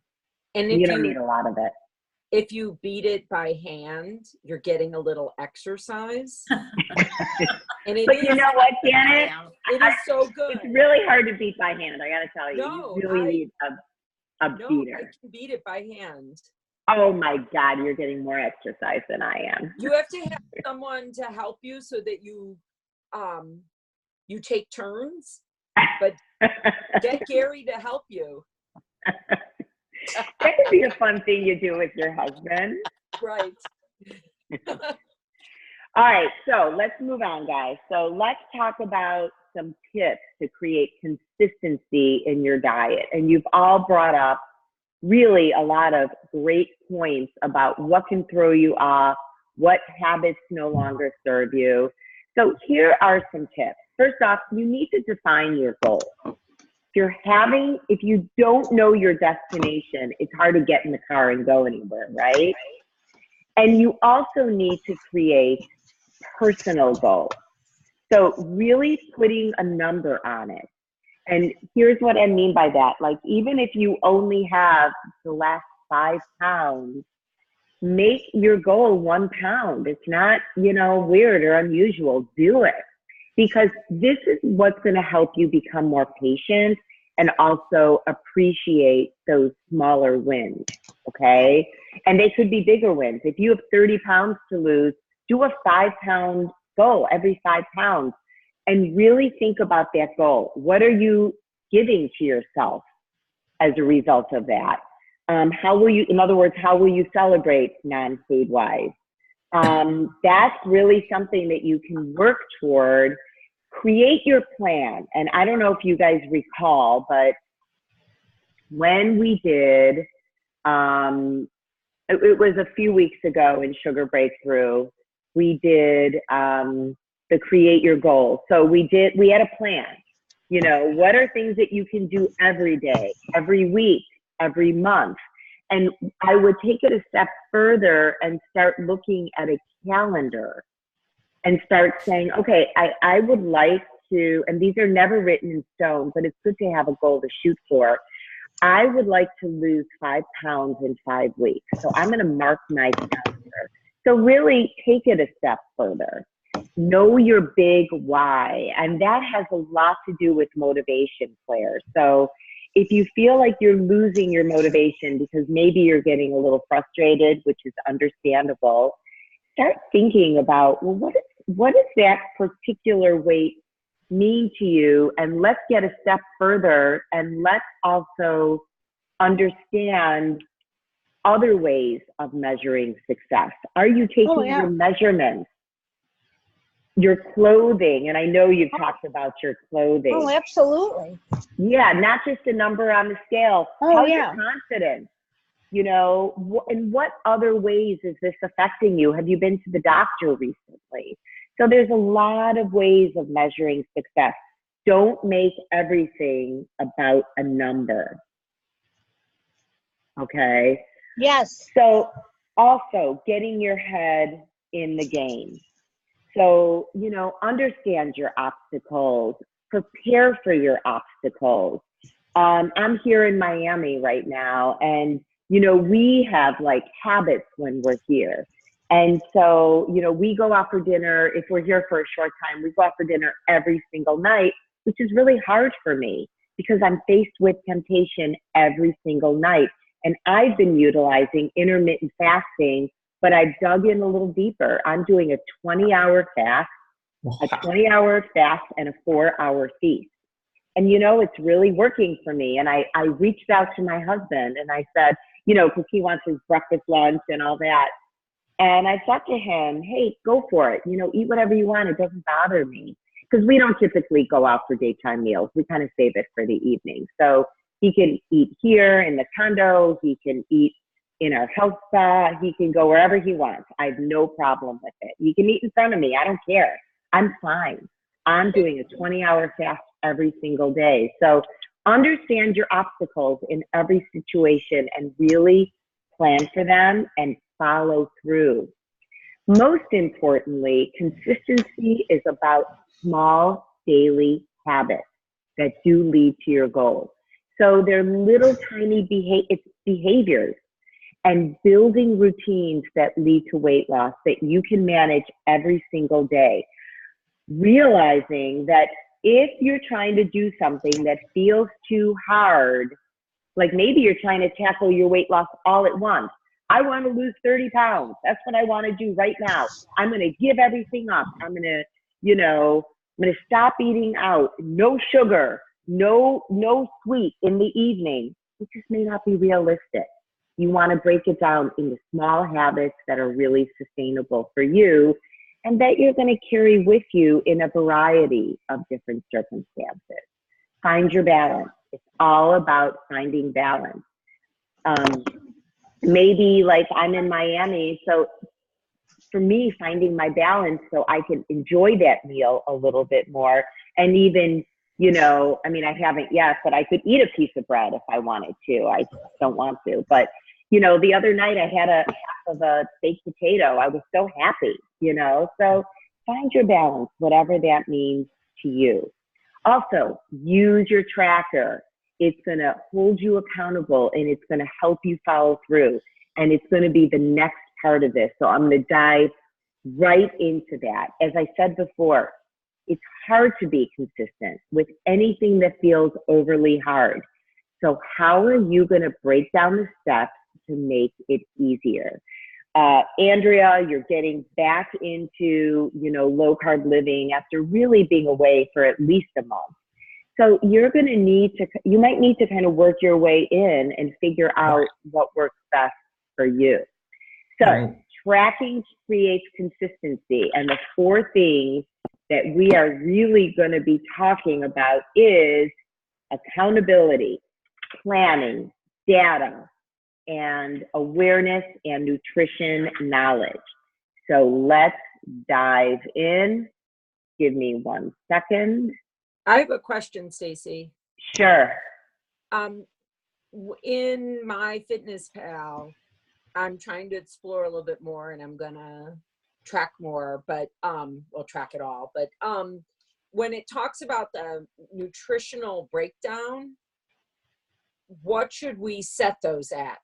And you don't need a lot of it. If you beat it by hand, you're getting a little exercise. And but you know what, Janet? It is so good. It's really hard to beat by hand. I got to tell you, you really need a beater. I can beat it by hand. Oh my God, you're getting more exercise than I am. You have to have someone to help you so that you take turns, but get Gary to help you. That could be a fun thing you do with your husband. Right. All right, so let's move on, guys. So let's talk about some tips to create consistency in your diet. And you've all brought up really a lot of great points about what can throw you off, what habits no longer serve you. So here are some tips. First off, you need to define your goal. If you don't know your destination, it's hard to get in the car and go anywhere, right? And you also need to create personal goals. So really putting a number on it. And here's what I mean by that. Like, even if you only have the last 5 pounds, make your goal 1 pound. It's not, weird or unusual. Do it. Because this is what's going to help you become more patient and also appreciate those smaller wins, okay? And they could be bigger wins. If you have 30 pounds to lose, do a 5-pound goal every 5 pounds and really think about that goal. What are you giving to yourself as a result of that? How will you celebrate non-food wise? That's really something that you can work toward. Create your plan. And I don't know if you guys recall, but when we did, it was a few weeks ago in Sugar Breakthrough, we did the Create Your Goal. So we had a plan. What are things that you can do every day, every week, every month? And I would take it a step further and start looking at a calendar and start saying, okay, I would like to, and these are never written in stone, but it's good to have a goal to shoot for. I would like to lose 5 pounds in 5 weeks. So I'm going to mark my calendar. So really take it a step further. Know your big why. And that has a lot to do with motivation, Claire. So if you feel like you're losing your motivation because maybe you're getting a little frustrated, which is understandable, start thinking about, well, what does that particular weight mean to you? And let's get a step further and let's also understand other ways of measuring success. Are you taking your measurements? Your clothing, and I know you've talked about your clothing. Oh, absolutely. Yeah, not just a number on the scale. How's your confidence? In what other ways is this affecting you? Have you been to the doctor recently? So there's a lot of ways of measuring success. Don't make everything about a number. Okay? Yes. So also getting your head in the game. So, understand your obstacles, prepare for your obstacles. I'm here in Miami right now, and, we have like habits when we're here. And so, we go out for dinner. If we're here for a short time, we go out for dinner every single night, which is really hard for me because I'm faced with temptation every single night. And I've been utilizing intermittent fasting, but I've dug in a little deeper. I'm doing a 20-hour fast, a 20-hour fast, and a 4-hour feast. And, it's really working for me. And I reached out to my husband and I said, because he wants his breakfast, lunch, and all that. And I said to him, hey, go for it. Eat whatever you want. It doesn't bother me. Because we don't typically go out for daytime meals. We kind of save it for the evening. So he can eat here in the condo. He can eat in our health spa. He can go wherever he wants. I have no problem with it. He can eat in front of me. I don't care. I'm fine. I'm doing a 20-hour fast every single day. So understand your obstacles in every situation and really plan for them and follow through. Most importantly, consistency is about small daily habits that do lead to your goals. So they're little tiny behaviors and building routines that lead to weight loss that you can manage every single day. Realizing that if you're trying to do something that feels too hard, like maybe you're trying to tackle your weight loss all at once. I want to lose 30 pounds. That's what I want to do right now. I'm going to give everything up. I'm going to, I'm going to stop eating out. No sugar, no sweet in the evening. It just may not be realistic. You want to break it down into small habits that are really sustainable for you and that you're going to carry with you in a variety of different circumstances. Find your balance. It's all about finding balance. Maybe like I'm in Miami, so for me, finding my balance so I can enjoy that meal a little bit more. And even, I haven't yet, but I could eat a piece of bread if I wanted to. I just don't want to. But, the other night I had a half of a baked potato. I was so happy, So find your balance, whatever that means to you. Also, use your tracker. It's going to hold you accountable and it's going to help you follow through. And it's going to be the next part of this. So I'm going to dive right into that. As I said before, it's hard to be consistent with anything that feels overly hard. So how are you going to break down the steps to make it easier? Andrea, you're getting back into, low carb living after really being away for at least a month. So you might need to kind of work your way in and figure out what works best for you. So tracking creates consistency. And the 4 things that we are really going to be talking about is accountability, planning, data, and awareness and nutrition knowledge. So let's dive in. Give me 1 second. I have a question, Stacy. Sure. In my Fitness Pal, I'm trying to explore a little bit more and I'm gonna track more, but track it all. But when it talks about the nutritional breakdown, what should we set those at?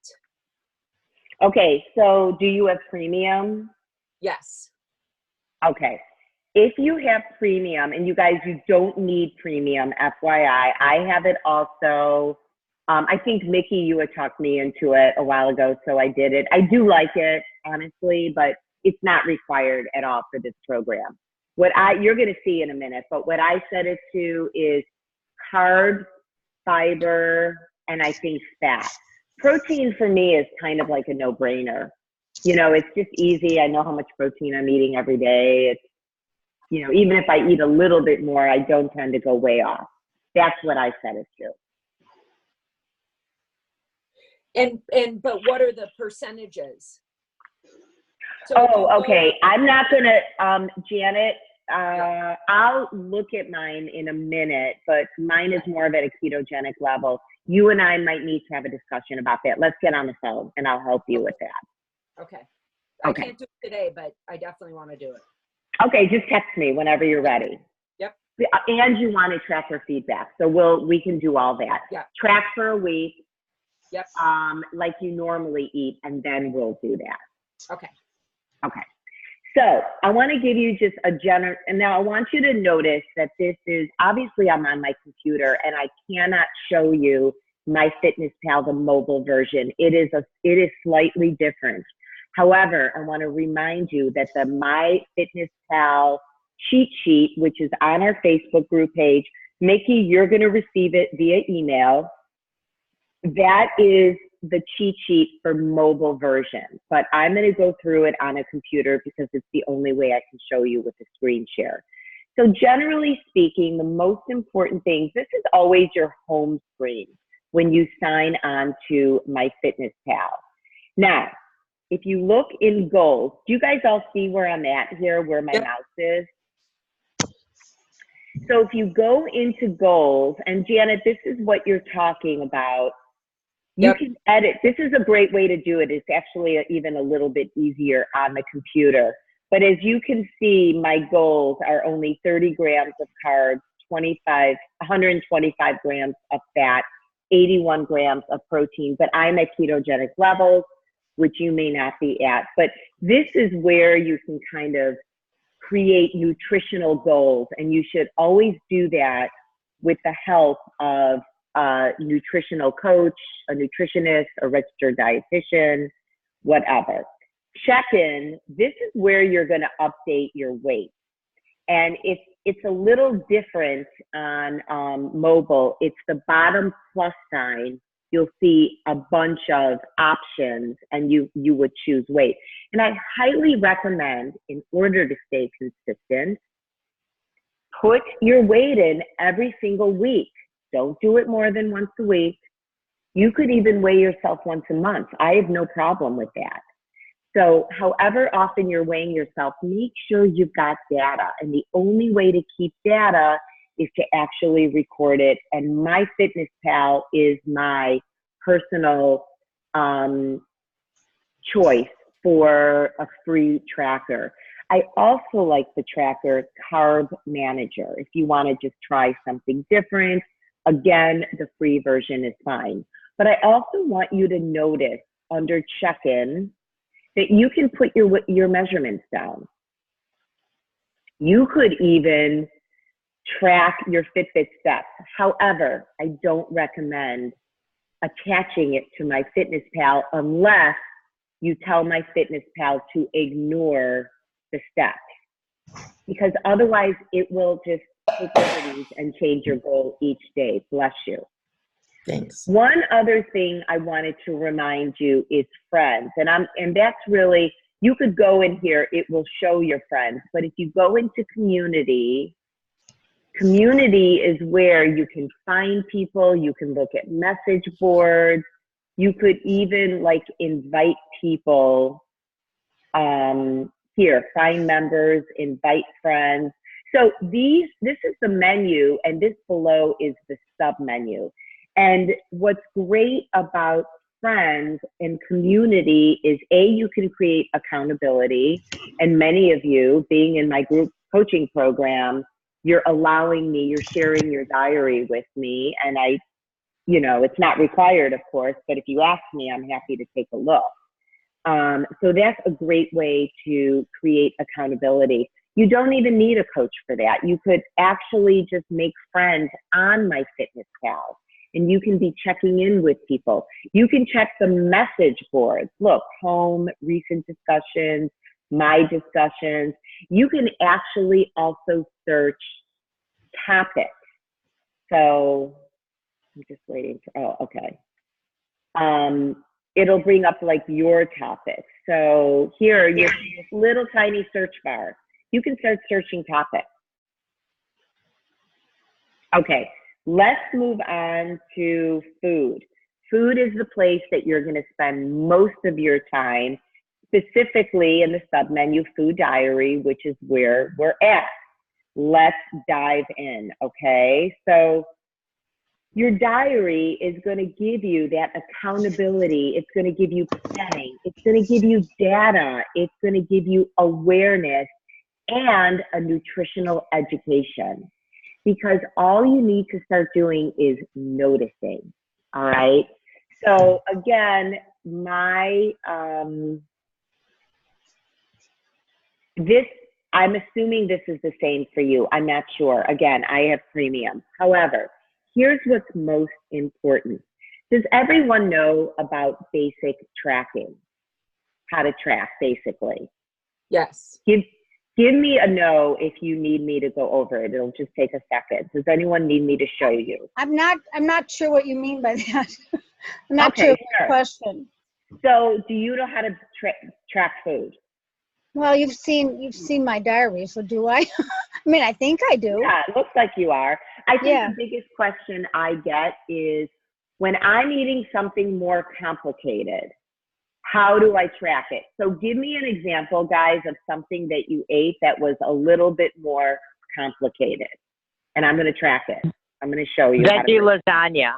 Okay, so do you have premium? Yes. Okay. If you have premium, and you guys, you don't need premium, FYI, I have it also. I think Mickey, you had talked me into it a while ago, so I did it. I do like it, honestly, but it's not required at all for this program. You're going to see in a minute, but what I set it to is carbs, fiber, and I think fat. Protein for me is kind of like a no-brainer. It's just easy. I know how much protein I'm eating every day. It's, even if I eat a little bit more, I don't tend to go way off. That's what I set it to. But what are the percentages? So okay. I'm not gonna, Janet, I'll look at mine in a minute, but mine is more of at a ketogenic level. You and I might need to have a discussion about that. Let's get on the phone and I'll help you with that. Okay. I can't do it today, but I definitely want to do it. Okay, just text me whenever you're ready. Yep. And you want to track your feedback. So we can do all that. Yep. Track for a week. Yep. Like you normally eat, and then we'll do that. Okay. Okay. So I want to give you just a general, and now I want you to notice that this is, obviously I'm on my computer and I cannot show you my Fitness Pal, the mobile version. It is slightly different. However, I want to remind you that the My Fitness Pal cheat sheet, which is on our Facebook group page, Mickey, you're going to receive it via email. That is the cheat sheet for mobile version, but I'm going to go through it on a computer because it's the only way I can show you with a screen share. So generally speaking, the most important things, this is always your home screen when you sign on to My Fitness Pal. Now, if you look in goals, do you guys all see where I'm at here, where my mouse is? So if you go into goals, and Janet, this is what you're talking about, you can edit. This is a great way to do it. It's actually even a little bit easier on the computer. But as you can see, my goals are only 30 grams of carbs, 125 grams of fat, 81 grams of protein, but I'm at ketogenic levels, which you may not be at. But this is where you can kind of create nutritional goals, and you should always do that with the help of a nutritional coach, a nutritionist, a registered dietitian, whatever. Check-in, this is where you're going to update your weight. And it's a little different on mobile. It's the bottom plus sign. You'll see a bunch of options and you would choose weight. And I highly recommend, in order to stay consistent, put your weight in every single week. Don't do it more than once a week. You could even weigh yourself once a month. I have no problem with that. So however often you're weighing yourself, make sure you've got data. And the only way to keep data is to actually record it. And MyFitnessPal is my personal choice for a free tracker. I also like the tracker Carb Manager. If you want to just try something different, again, the free version is fine. But I also want you to notice under check-in that you can put your measurements down. You could even track your Fitbit steps. However, I don't recommend attaching it to MyFitnessPal unless you tell MyFitnessPal to ignore the steps, because otherwise it will just take liberties and change your goal each day. Bless you. Thanks. One other thing I wanted to remind you is friends. And that's really, you could go in here, it will show your friends. But if you go into community is where you can find people, you can look at message boards, you could even like invite people here, find members, invite friends. So this is the menu, and this below is the sub menu. And what's great about friends and community is you can create accountability. And many of you, being in my group coaching program, you're allowing me, you're sharing your diary with me. And it's not required, of course, but if you ask me, I'm happy to take a look. So that's a great way to create accountability. You don't even need a coach for that. You could actually just make friends on MyFitnessPal. And you can be checking in with people. You can check the message boards. Look, home, recent discussions, my discussions. You can actually also search topics. So I'm just waiting for, okay. It'll bring up like your topics. So here, you have this little tiny search bar. You can start searching topics. Okay. Let's move on to food. Food is the place that you're going to spend most of your time, specifically in the submenu Food Diary, which is where we're at. Let's dive in, okay? So your diary is going to give you that accountability. It's going to give you planning. It's going to give you data. It's going to give you awareness and a nutritional education. Because all you need to start doing is noticing, all right? So again, I'm assuming this is the same for you. I'm not sure. Again, I have premium. However, here's what's most important. Does everyone know about basic tracking? How to track, basically? Yes. Give me a no if you need me to go over it. It'll just take a second. Does anyone need me to show you? I'm not sure what you mean by that. I'm not sure of the question. So do you know how to track food? Well, you've seen my diary, so do I? I mean, I think I do. Yeah, it looks like you are. I think the biggest question I get is, when I'm eating something more complicated, how do I track it? So give me an example, guys, of something that you ate that was a little bit more complicated. And I'm going to track it. I'm going to show you. Veggie lasagna.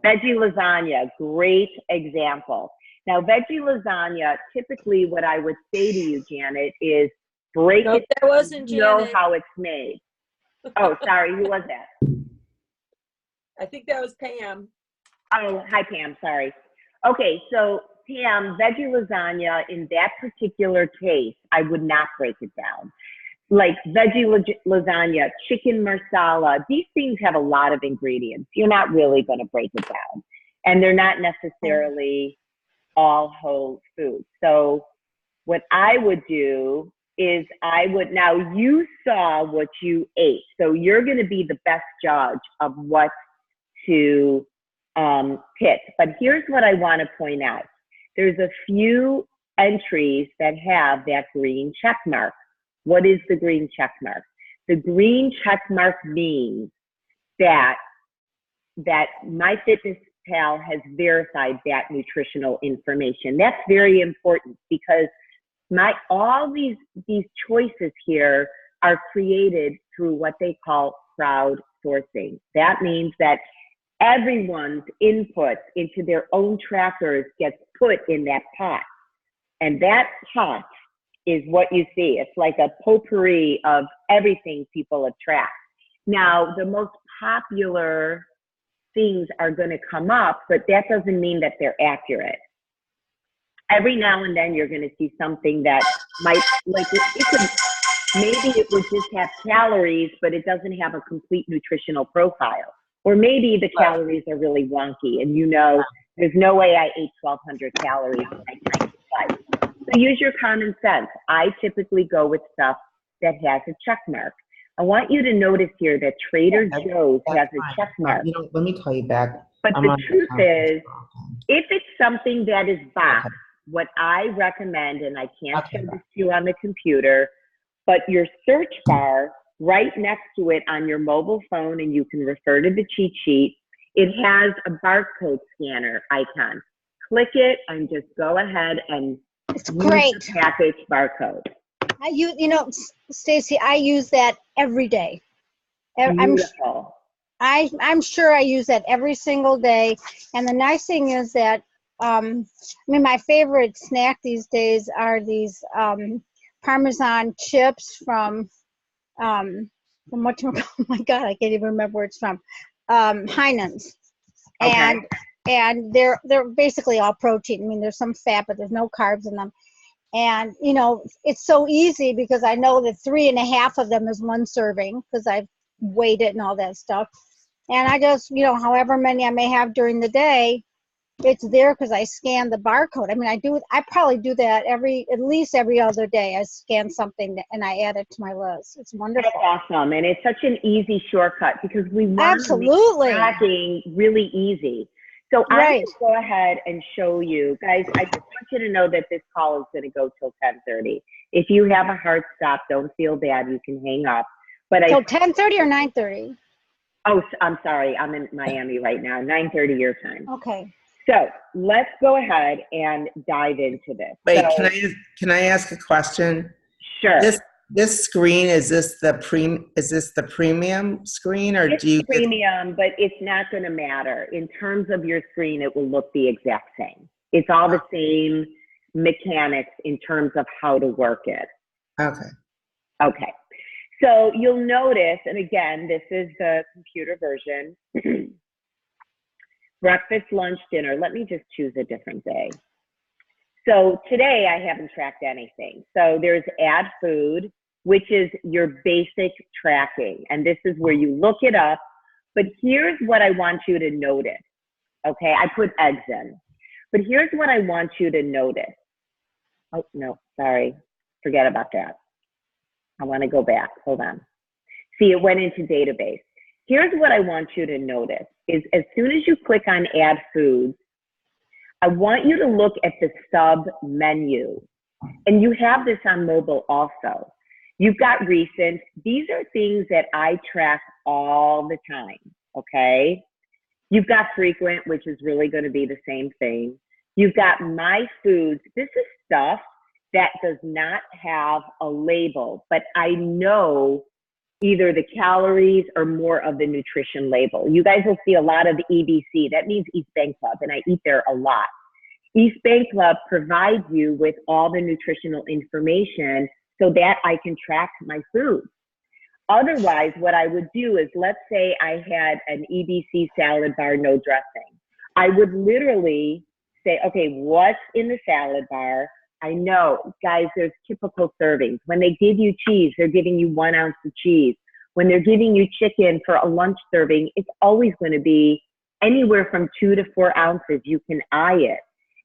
Veggie lasagna, great example. Now, veggie lasagna, typically what I would say to you, Janet, is break it. That wasn't Janet. Know how it's made. Oh, sorry, who was that? I think that was Pam. Oh, hi, Pam, sorry. Okay, so Pam, veggie lasagna, in that particular case, I would not break it down. Like veggie lasagna, chicken marsala, these things have a lot of ingredients. You're not really going to break it down. And they're not necessarily all whole foods. So what I would do is now you saw what you ate. So you're going to be the best judge of what to pick. But here's what I want to point out. There's a few entries that have that green check mark. What is the green check mark? The green check mark means that MyFitnessPal has verified that nutritional information. That's very important because all these choices here are created through what they call crowdsourcing. That means that everyone's input into their own trackers gets put in that pot. And that pot is what you see. It's like a potpourri of everything people have tracked. Now, the most popular things are going to come up, but that doesn't mean that they're accurate. Every now and then you're going to see something that might, like, maybe it would just have calories, but it doesn't have a complete nutritional profile. Or maybe the calories are really wonky and there's no way I ate 1,200 calories in my time of life. So use your common sense. I typically go with stuff that has a check mark. I want you to notice here that Trader Joe's has a check mark. Let me call you back. But the truth is, if it's something that is boxed, what I recommend, and I can't show this to you on the computer, but your search bar right next to it on your mobile phone, and you can refer to the cheat sheet, it has a barcode scanner icon. Click it and just go ahead and it's great. Use the package barcode. Stacy, I use that every day. Beautiful. I'm sure I use that every single day. And the nice thing is that, my favorite snack these days are these Parmesan chips from what, oh my God, I can't even remember where it's from. Heinen's. Okay. And they're basically all protein. There's some fat, but there's no carbs in them. And, it's so easy because I know that 3.5 of them is one serving because I've weighed it and all that stuff. And I just, however many I may have during the day, it's there because I scan the barcode. I probably do that at least every other day. I scan something and I add it to my list. It's wonderful. That's awesome. And it's such an easy shortcut because we want to make tracking really easy. So I'm going to go ahead and show you. Guys, I just want you to know that this call is going to go till 10:30. If you have a hard stop, don't feel bad. You can hang up. But so 10:30 or 9:30? Oh, I'm sorry. I'm in Miami right now, 9:30 your time. Okay. So let's go ahead and dive into this. Wait, can I ask a question? Sure. This screen, is this the premium screen, or it's do you premium, but it's not going to matter. In terms of your screen, it will look the exact same. It's all the same mechanics in terms of how to work it. Okay. So you'll notice, and again, this is the computer version. Breakfast, lunch, dinner. Let me just choose a different day. So today I haven't tracked anything. So there's add food, which is your basic tracking. And this is where you look it up. But here's what I want you to notice. Okay, I put eggs in. But here's what I want you to notice. Oh, no, sorry. Forget about that. I want to go back. Hold on. See, it went into database. Here's what I want you to notice is as soon as you click on add foods, I want you to look at the sub menu. And you have this on mobile also. You've got recent. These are things that I track all the time, okay? You've got frequent, which is really going to be the same thing. You've got my foods. This is stuff that does not have a label, but I know either the calories or more of the nutrition label. You guys will see a lot of the EBC. That means East Bank Club, and I eat there a lot. East Bank Club provides you with all the nutritional information so that I can track my food. Otherwise, what I would do is, let's say I had an EBC salad bar, no dressing. I would literally say, okay, what's in the salad bar? I know, guys, there's typical servings. When they give you cheese, they're giving you 1 ounce of cheese. When they're giving you chicken for a lunch serving, it's always going to be anywhere from 2 to 4 ounces. You can eye it.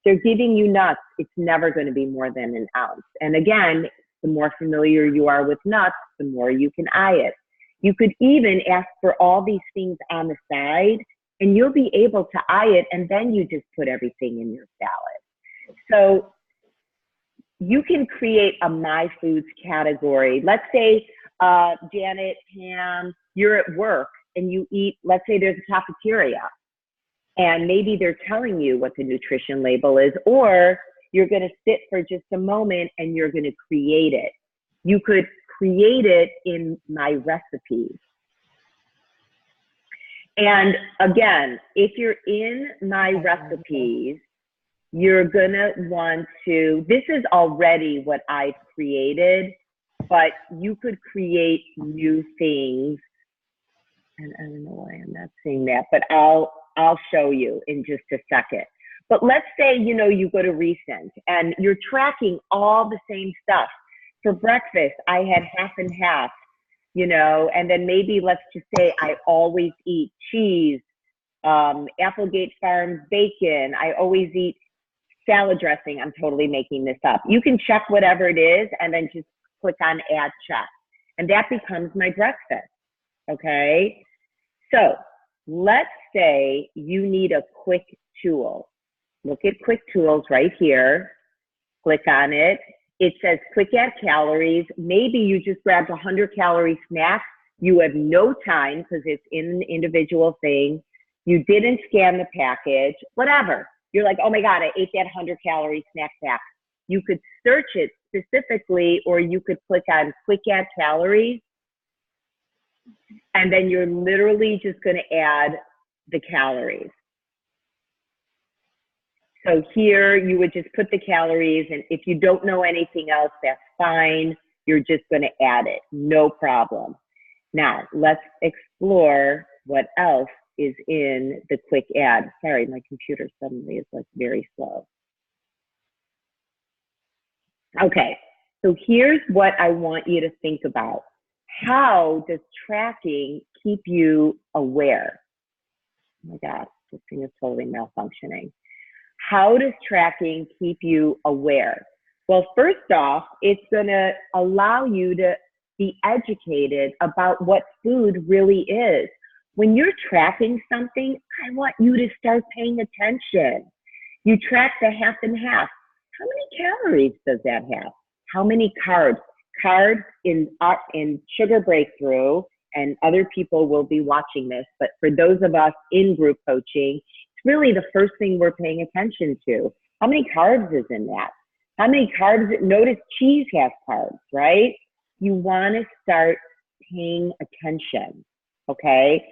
they're giving you nuts. It's never going to be more than an ounce. And again, the more familiar you are with nuts, the more you can eye it. You could even ask for all these things on the side, and you'll be able to eye it, and then you just put everything in your salad. So you can create a My Foods category. Let's say, Janet, Pam, you're at work and you eat, let's say there's a cafeteria, and maybe they're telling you what the nutrition label is, or you're going to sit for just a moment and you're going to create it. You could create it in My Recipes. And again, if you're in My Recipes, you're going to want to, this is already what I've created, but you could create new things. And I don't know why I'm not seeing that, but I'll show you in just a second. But let's say, you know, you go to Recent and you're tracking all the same stuff. For breakfast, I had half and half, you know, and then maybe let's just say I always eat cheese, Applegate Farms bacon. I always eat salad dressing. I'm totally making this up. You can check whatever it is and then just click on add check. And that becomes my breakfast, okay? So let's say you need a quick tool. Look at quick tools right here. Click on it. It says quick add calories. Maybe you just grabbed a 100-calorie snack. You have no time because it's in an individual thing. You didn't scan the package, whatever. You're like, oh my God, I ate that 100-calorie snack pack. You could search it specifically, or you could click on quick add calories. And then you're literally just going to add the calories. So here you would just put the calories, and if you don't know anything else, that's fine. You're just going to add it, no problem. Now let's explore what else is in the quick add. Sorry, my computer suddenly is like very slow. Okay, so here's what I want you to think about. How does tracking keep you aware? Oh my God, this thing is totally malfunctioning. How does tracking keep you aware? Well, first off, it's going to allow you to be educated about what food really is. When you're tracking something, I want you to start paying attention. You track the half and half. How many calories does that have? How many carbs? Carbs in Sugar Breakthrough, and other people will be watching this, but for those of us in group coaching, it's really the first thing we're paying attention to. How many carbs is in that? How many carbs? Notice cheese has carbs, right? You want to start paying attention, okay?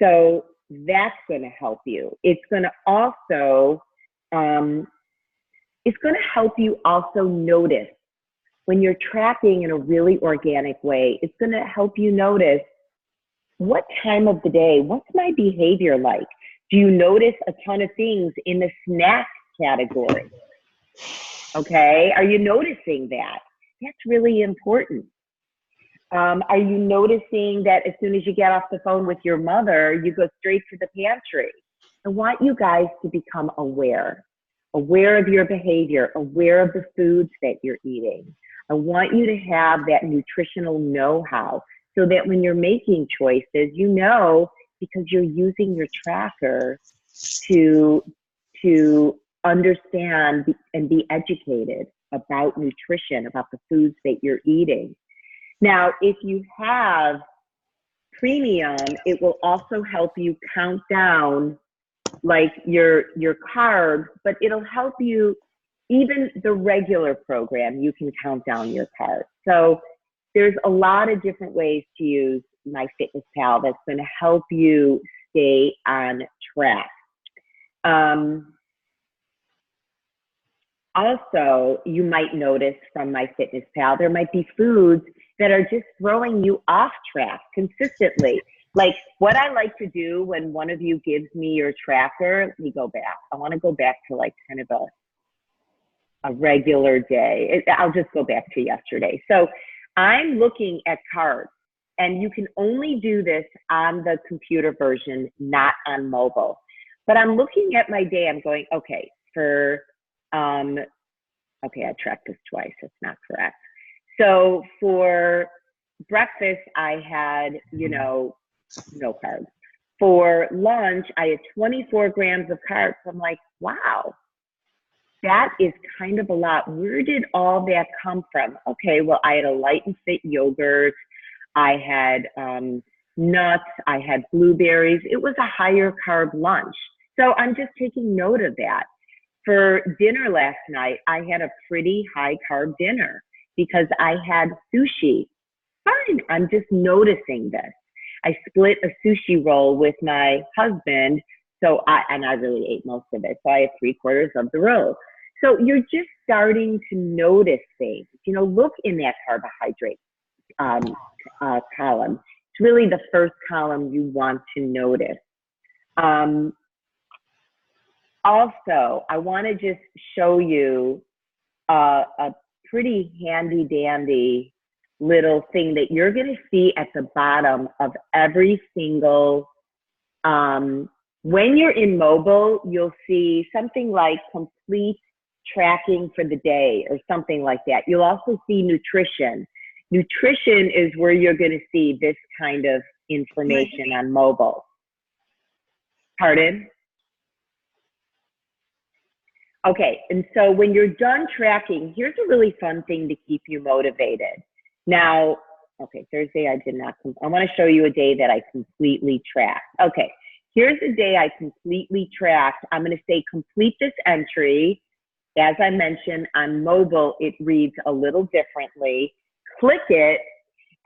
So that's going to help you. It's going to also, help you also notice when you're tracking in a really organic way. It's going to help you notice what time of the day, what's my behavior like? Do you notice a ton of things in the snack category? Okay, are you noticing that? That's really important. Are you noticing that as soon as you get off the phone with your mother, you go straight to the pantry? I want you guys to become aware of your behavior, aware of the foods that you're eating. I want you to have that nutritional know-how so that when you're making choices, you know, because you're using your tracker to understand and be educated about nutrition, about the foods that you're eating. Now, if you have premium, it will also help you count down like your carbs, but it'll help you, even the regular program, you can count down your carbs. So there's a lot of different ways to use MyFitnessPal that's going to help you stay on track. Also, you might notice from MyFitnessPal, there might be foods that are just throwing you off track consistently. Like what I like to do when one of you gives me your tracker, let me go back. I want to go back to like kind of a regular day. I'll just go back to yesterday. So I'm looking at carbs, and you can only do this on the computer version, not on mobile. But I'm looking at my day, I'm going, okay, for Okay, I tracked this twice. That's not correct. So for breakfast, I had, no carbs. For lunch, I had 24 grams of carbs. I'm like, wow, that is kind of a lot. Where did all that come from? Okay, well, I had a light and fit yogurt. I had nuts. I had blueberries. It was a higher carb lunch. So I'm just taking note of that. For dinner last night, I had a pretty high carb dinner because I had sushi. Fine, I'm just noticing this. I split a sushi roll with my husband, and I really ate most of it. So I had 3/4 of the roll. So you're just starting to notice things. Look in that carbohydrate column. It's really the first column you want to notice. Also, I want to just show you a pretty handy dandy little thing that you're going to see at the bottom of every single, when you're in mobile, you'll see something like complete tracking for the day or something like that. You'll also see nutrition. Nutrition is where you're going to see this kind of information on mobile. Pardon? Okay, and so when you're done tracking, here's a really fun thing to keep you motivated. Now, okay, Thursday I did not, I want to show you a day that I completely tracked. Okay, here's a day I completely tracked. I'm going to say complete this entry. As I mentioned, on mobile, it reads a little differently. Click it,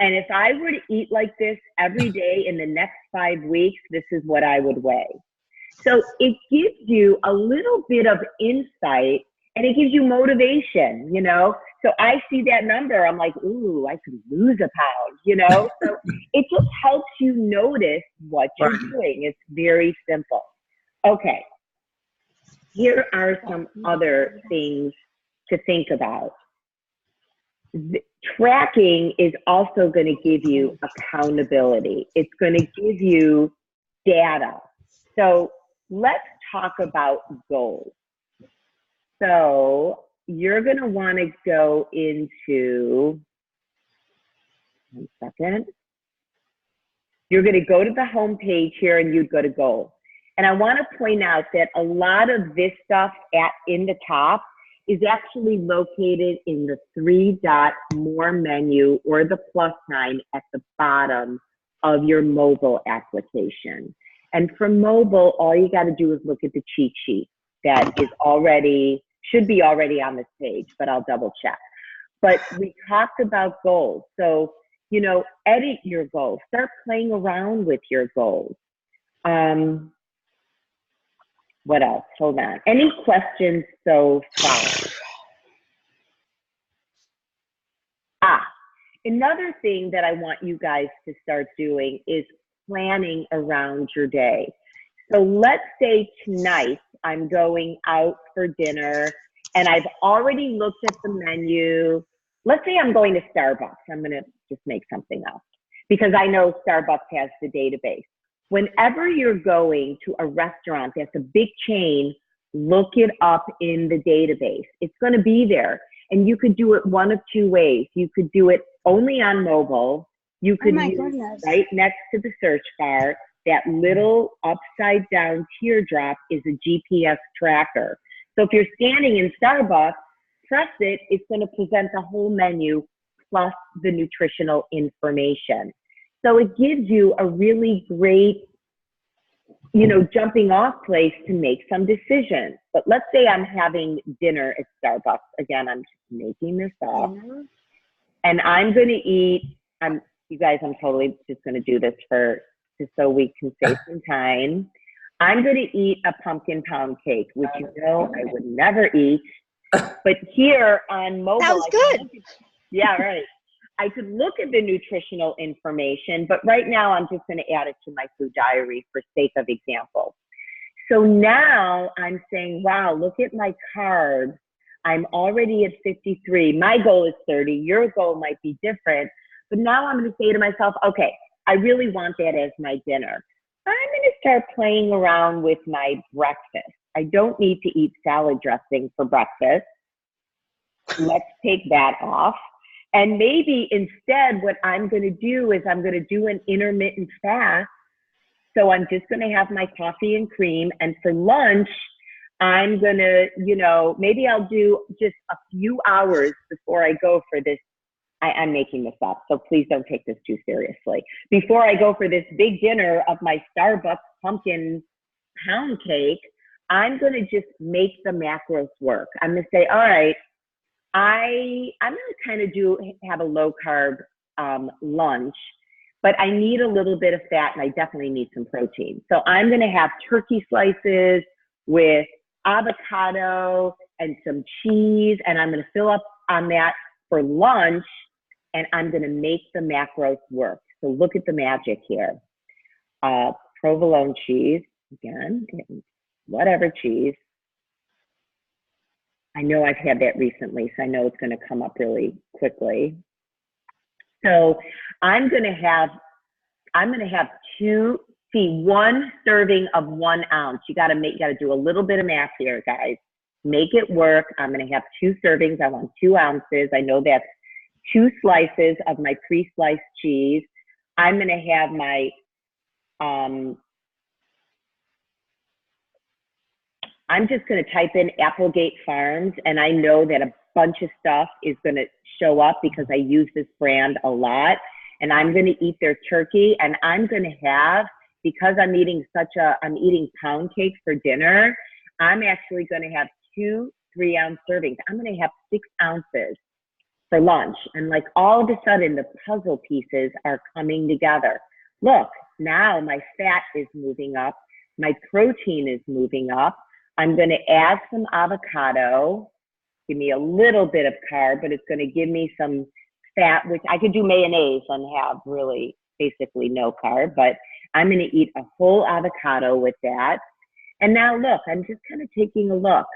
and if I were to eat like this every day in the next 5 weeks, this is what I would weigh. So it gives you a little bit of insight and it gives you motivation, So I see that number, I'm like, ooh, I could lose a pound, So it just helps you notice what you're doing. It's very simple. Okay, here are some other things to think about. Tracking is also going to give you accountability. It's going to give you data. So let's talk about goals. So you're going to want to go into, 1 second. You're going to go to the home page here and you'd go to goals. And I want to point out that a lot of this stuff in the top is actually located in the 3-dot more menu or the plus sign at the bottom of your mobile application. And for mobile, all you got to do is look at the cheat sheet that is should be already on this page, but I'll double check. But we talked about goals. So, edit your goals. Start playing around with your goals. What else? Hold on. Any questions so far? Another thing that I want you guys to start doing is planning around your day. So let's say tonight I'm going out for dinner and I've already looked at the menu. Let's say I'm going to Starbucks. I'm going to just make something up because I know Starbucks has the database. Whenever you're going to a restaurant that's a big chain, look it up in the database. It's going to be there. And you could do it one of two ways. You could do it only on mobile. You could use right next to the search bar, that little upside down teardrop is a GPS tracker. So if you're standing in Starbucks, press it, it's going to present the whole menu plus the nutritional information. So it gives you a really great, jumping off place to make some decisions. But let's say I'm having dinner at Starbucks. Again, I'm just making this up. And I'm going to eat, you guys, I'm totally just going to do this just so we can save some time. I'm going to eat a pumpkin pound cake, which I would never eat. But here on mobile, sounds good. Yeah, right. I could look at the nutritional information, but right now I'm just going to add it to my food diary for sake of example. So now I'm saying, wow, look at my carbs. I'm already at 53. My goal is 30. Your goal might be different. But now I'm going to say to myself, okay, I really want that as my dinner. I'm going to start playing around with my breakfast. I don't need to eat salad dressing for breakfast. Let's take that off. And maybe instead what I'm going to do is I'm going to do an intermittent fast. So I'm just going to have my coffee and cream. And for lunch, I'm going to, maybe I'll do just a few hours before I go for this. I'm making this up, so please don't take this too seriously. Before I go for this big dinner of my Starbucks pumpkin pound cake, I'm going to just make the macros work. I'm going to say, all right, I'm going to kind of have a low carb lunch, but I need a little bit of fat and I definitely need some protein. So I'm going to have turkey slices with avocado and some cheese, and I'm going to fill up on that for lunch. And I'm going to make the macros work. So look at the magic here. Provolone cheese, again, whatever cheese. I know I've had that recently, so I know it's going to come up really quickly. So I'm going to have 1 serving of 1 ounce. You got to do a little bit of math here, guys. Make it work. I'm going to have 2 servings. I want 2 ounces. I know that's 2 slices of my pre-sliced cheese. I'm going to have my, I'm just going to type in Applegate Farms, and I know that a bunch of stuff is going to show up because I use this brand a lot. And I'm going to eat their turkey, and I'm going to have, because I'm eating pound cake for dinner, I'm actually going to have 2 3-ounce servings. I'm going to have 6 ounces for lunch. And like all of a sudden the puzzle pieces are coming together. Look, now my fat is moving up. My protein is moving up. I'm going to add some avocado, give me a little bit of carb, but it's going to give me some fat, which I could do mayonnaise and have really basically no carb, but I'm going to eat a whole avocado with that. And now look, I'm just kind of taking a look,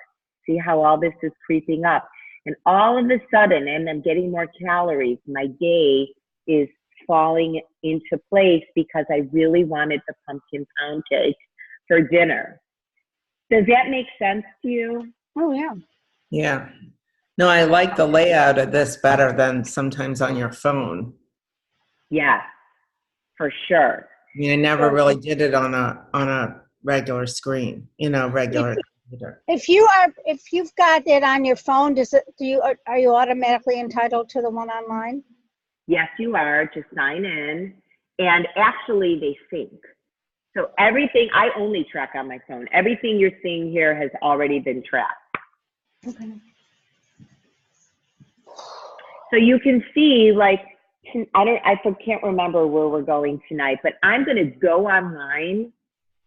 see how all this is creeping up. And all of a sudden, and I'm getting more calories, my day is falling into place because I really wanted the pumpkin pound cake for dinner. Does that make sense to you? Oh, yeah. Yeah. No, I like the layout of this better than sometimes on your phone. Yeah, for sure. I mean, I never really did it on a regular screen, regular computer. If you've got it on your phone, are you automatically entitled to the one online? Yes, you are. Just sign in. And actually, they sync. So everything, I only track on my phone. Everything you're seeing here has already been tracked. Okay. So you can see, like, I can't remember where we're going tonight, but I'm going to go online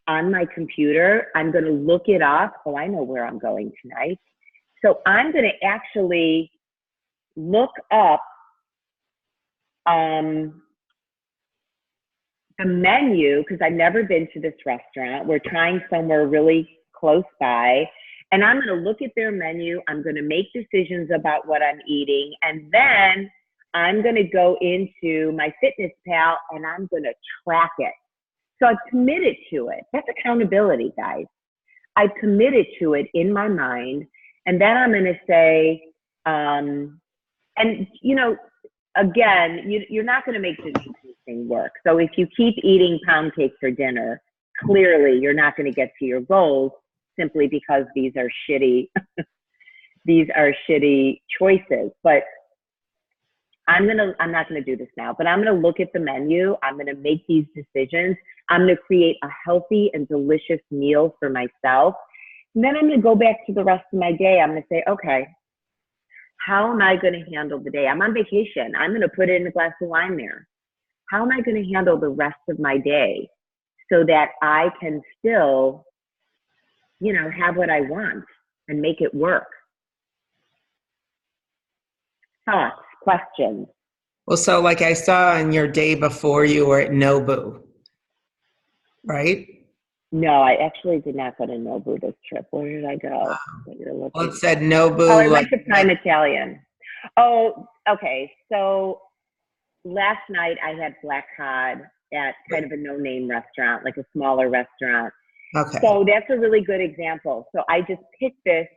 on my computer. I'm going to look it up. Oh, I know where I'm going tonight. So I'm going to actually look up the menu, because I've never been to this restaurant. We're trying somewhere really close by. And I'm going to look at their menu. I'm going to make decisions about what I'm eating. And then I'm going to go into my Fitness Pal and I'm going to track it. So I've committed to it. That's accountability, guys. I've committed to it in my mind. And then I'm going to say, again, you're not going to make this thing work. So if you keep eating pound cake for dinner, clearly you're not going to get to your goals simply because these are shitty, choices. But I'm not going to do this now, but I'm going to look at the menu. I'm going to make these decisions. I'm going to create a healthy and delicious meal for myself. And then I'm going to go back to the rest of my day. I'm going to say, okay, how am I going to handle the day? I'm on vacation. I'm going to put in a glass of wine there. How am I going to handle the rest of my day so that I can still, have what I want and make it work? Thoughts, questions? Well, so like I saw on your day before, you were at Nobu, right? No, I actually did not go to Nobu this trip. Where did I go? Well, it said Nobu. Oh, I went to Prime Italian. Oh, okay. So last night I had black cod at kind of a no-name restaurant, like a smaller restaurant. Okay. So that's a really good example. So I just picked this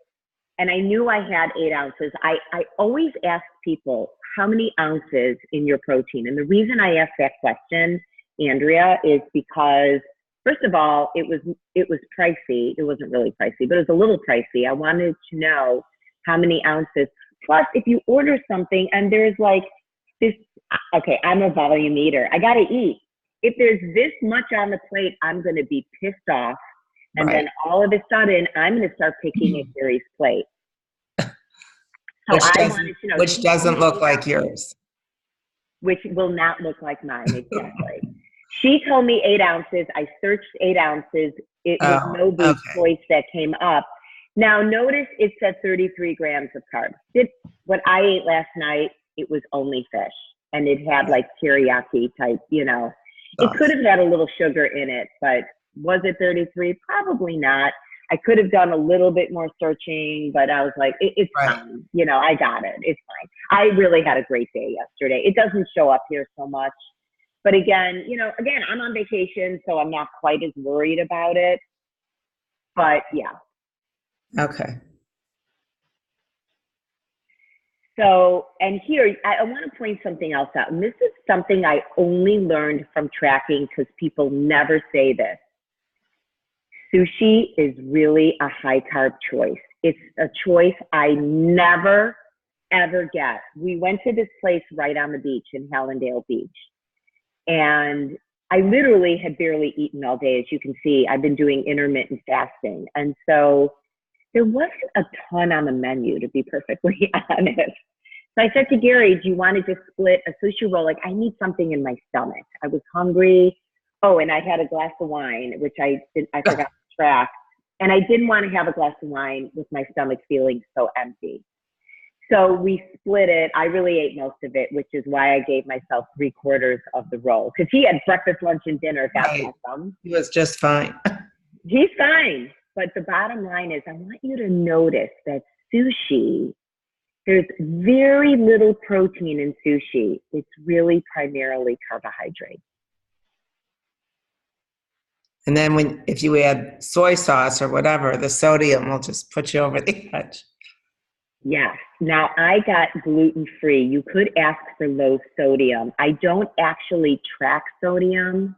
and I knew I had 8 ounces. I always ask people, how many ounces in your protein? And the reason I ask that question, Andrea, is because first of all, it was pricey. It wasn't really pricey, but it was a little pricey. I wanted to know how many ounces. Plus, if you order something and there's like this, okay, I'm a volume eater. I got to eat. If there's this much on the plate, I'm going to be pissed off. And then all of a sudden, I'm going to start picking at Gary's plate. So I wanted to know. Which doesn't look like yours. Which will not look like mine, exactly. She told me 8 ounces. I searched 8 ounces. It was no boost choice that came up. Now, notice it said 33 grams of carbs. What I ate last night, it was only fish. And it had like teriyaki type, you know. It could have had a little sugar in it, but was it 33? Probably not. I could have done a little bit more searching, but I was like, it's fine. You know, I got it. It's fine. I really had a great day yesterday. It doesn't show up here so much. But again, you know, I'm on vacation, so I'm not quite as worried about it. But yeah. Okay. So, and here, I want to point something else out. And this is something I only learned from tracking because people never say this. Sushi is really a high carb choice. It's a choice I never, ever get. We went to this place right on the beach in Hallandale Beach. And I literally had barely eaten all day. As you can see, I've been doing intermittent fasting. And so there wasn't a ton on the menu, to be perfectly honest. So I said to Gary, do you want to just split a sushi roll? Like, I need something in my stomach. I was hungry. Oh, and I had a glass of wine, which I forgot to track. And I didn't want to have a glass of wine with my stomach feeling so empty. So we split it. I really ate most of it, which is why I gave myself 3/4 of the roll. Because he had breakfast, lunch, and dinner. That's awesome. He was just fine. He's fine. But the bottom line is, I want you to notice that sushi, there's very little protein in sushi. It's really primarily carbohydrate. And then if you add soy sauce or whatever, the sodium will just put you over the edge. Yes. Now, I got gluten-free. You could ask for low sodium. I don't actually track sodium,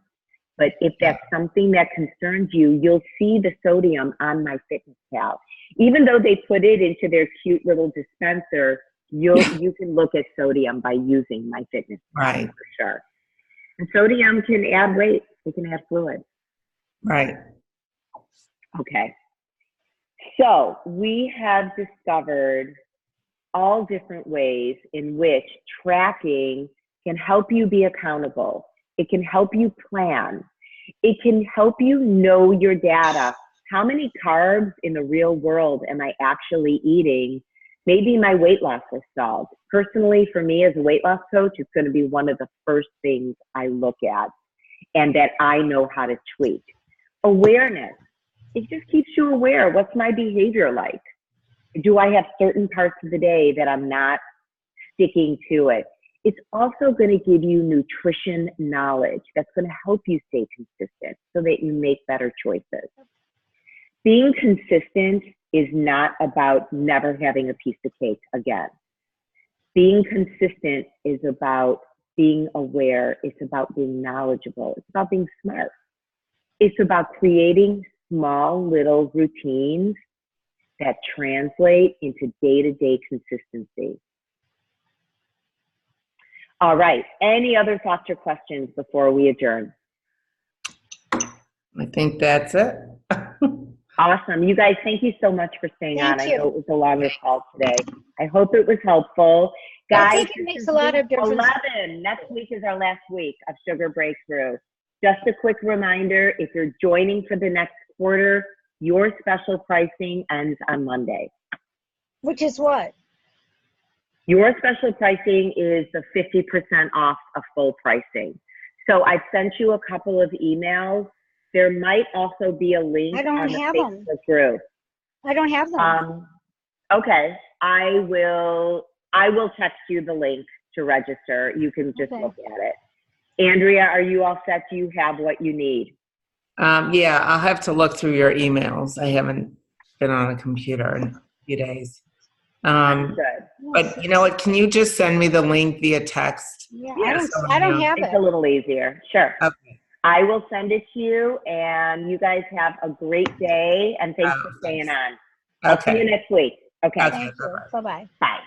but if that's something that concerns you, you'll see the sodium on MyFitnessPal. Even though they put it into their cute little dispenser, you can look at sodium by using MyFitnessPal Right. for sure. And sodium can add weight. It can add fluid. Right. Okay. So we have discovered all different ways in which tracking can help you be accountable. It can help you plan. It can help you know your data. How many carbs in the real world am I actually eating? Maybe my weight loss has stalled. Personally, for me as a weight loss coach, it's going to be one of the first things I look at and that I know how to tweak. Awareness. It just keeps you aware. What's my behavior like? Do I have certain parts of the day that I'm not sticking to it? It's also going to give you nutrition knowledge that's going to help you stay consistent so that you make better choices. Being consistent is not about never having a piece of cake again. Being consistent is about being aware. It's about being knowledgeable. It's about being smart. It's about creating small little routines that translate into day-to-day consistency. All right. Any other thoughts or questions before we adjourn? I think that's it. Awesome. You guys, thank you so much for staying on. Thank I you. know it was a longer call today. I hope it was helpful. I Guys, think it makes a lot of difference. 11. Next week is our last week of Sugar Breakthrough. Just a quick reminder, if you're joining for the next quarter, your special pricing ends on Monday. Which is what? Your special pricing is the 50% off of full pricing. So I've sent you a couple of emails. There might also be a link I don't on the have Facebook them. group. I don't have them. Okay, I will text you the link to register. You can just Okay. look at it. Andrea, are you all set? Do you have what you need? Yeah, I'll have to look through your emails. I haven't been on a computer in a few days. Good. But you know what? Can you just send me the link via text? Yeah, Yeah, I don't have it's it. a little easier. Sure. Okay. I will send it to you, and you guys have a great day, and thanks for staying Thanks. on. I'll see you Okay. next week. Okay. Okay. Thank you. Bye-bye. Bye-bye. Bye.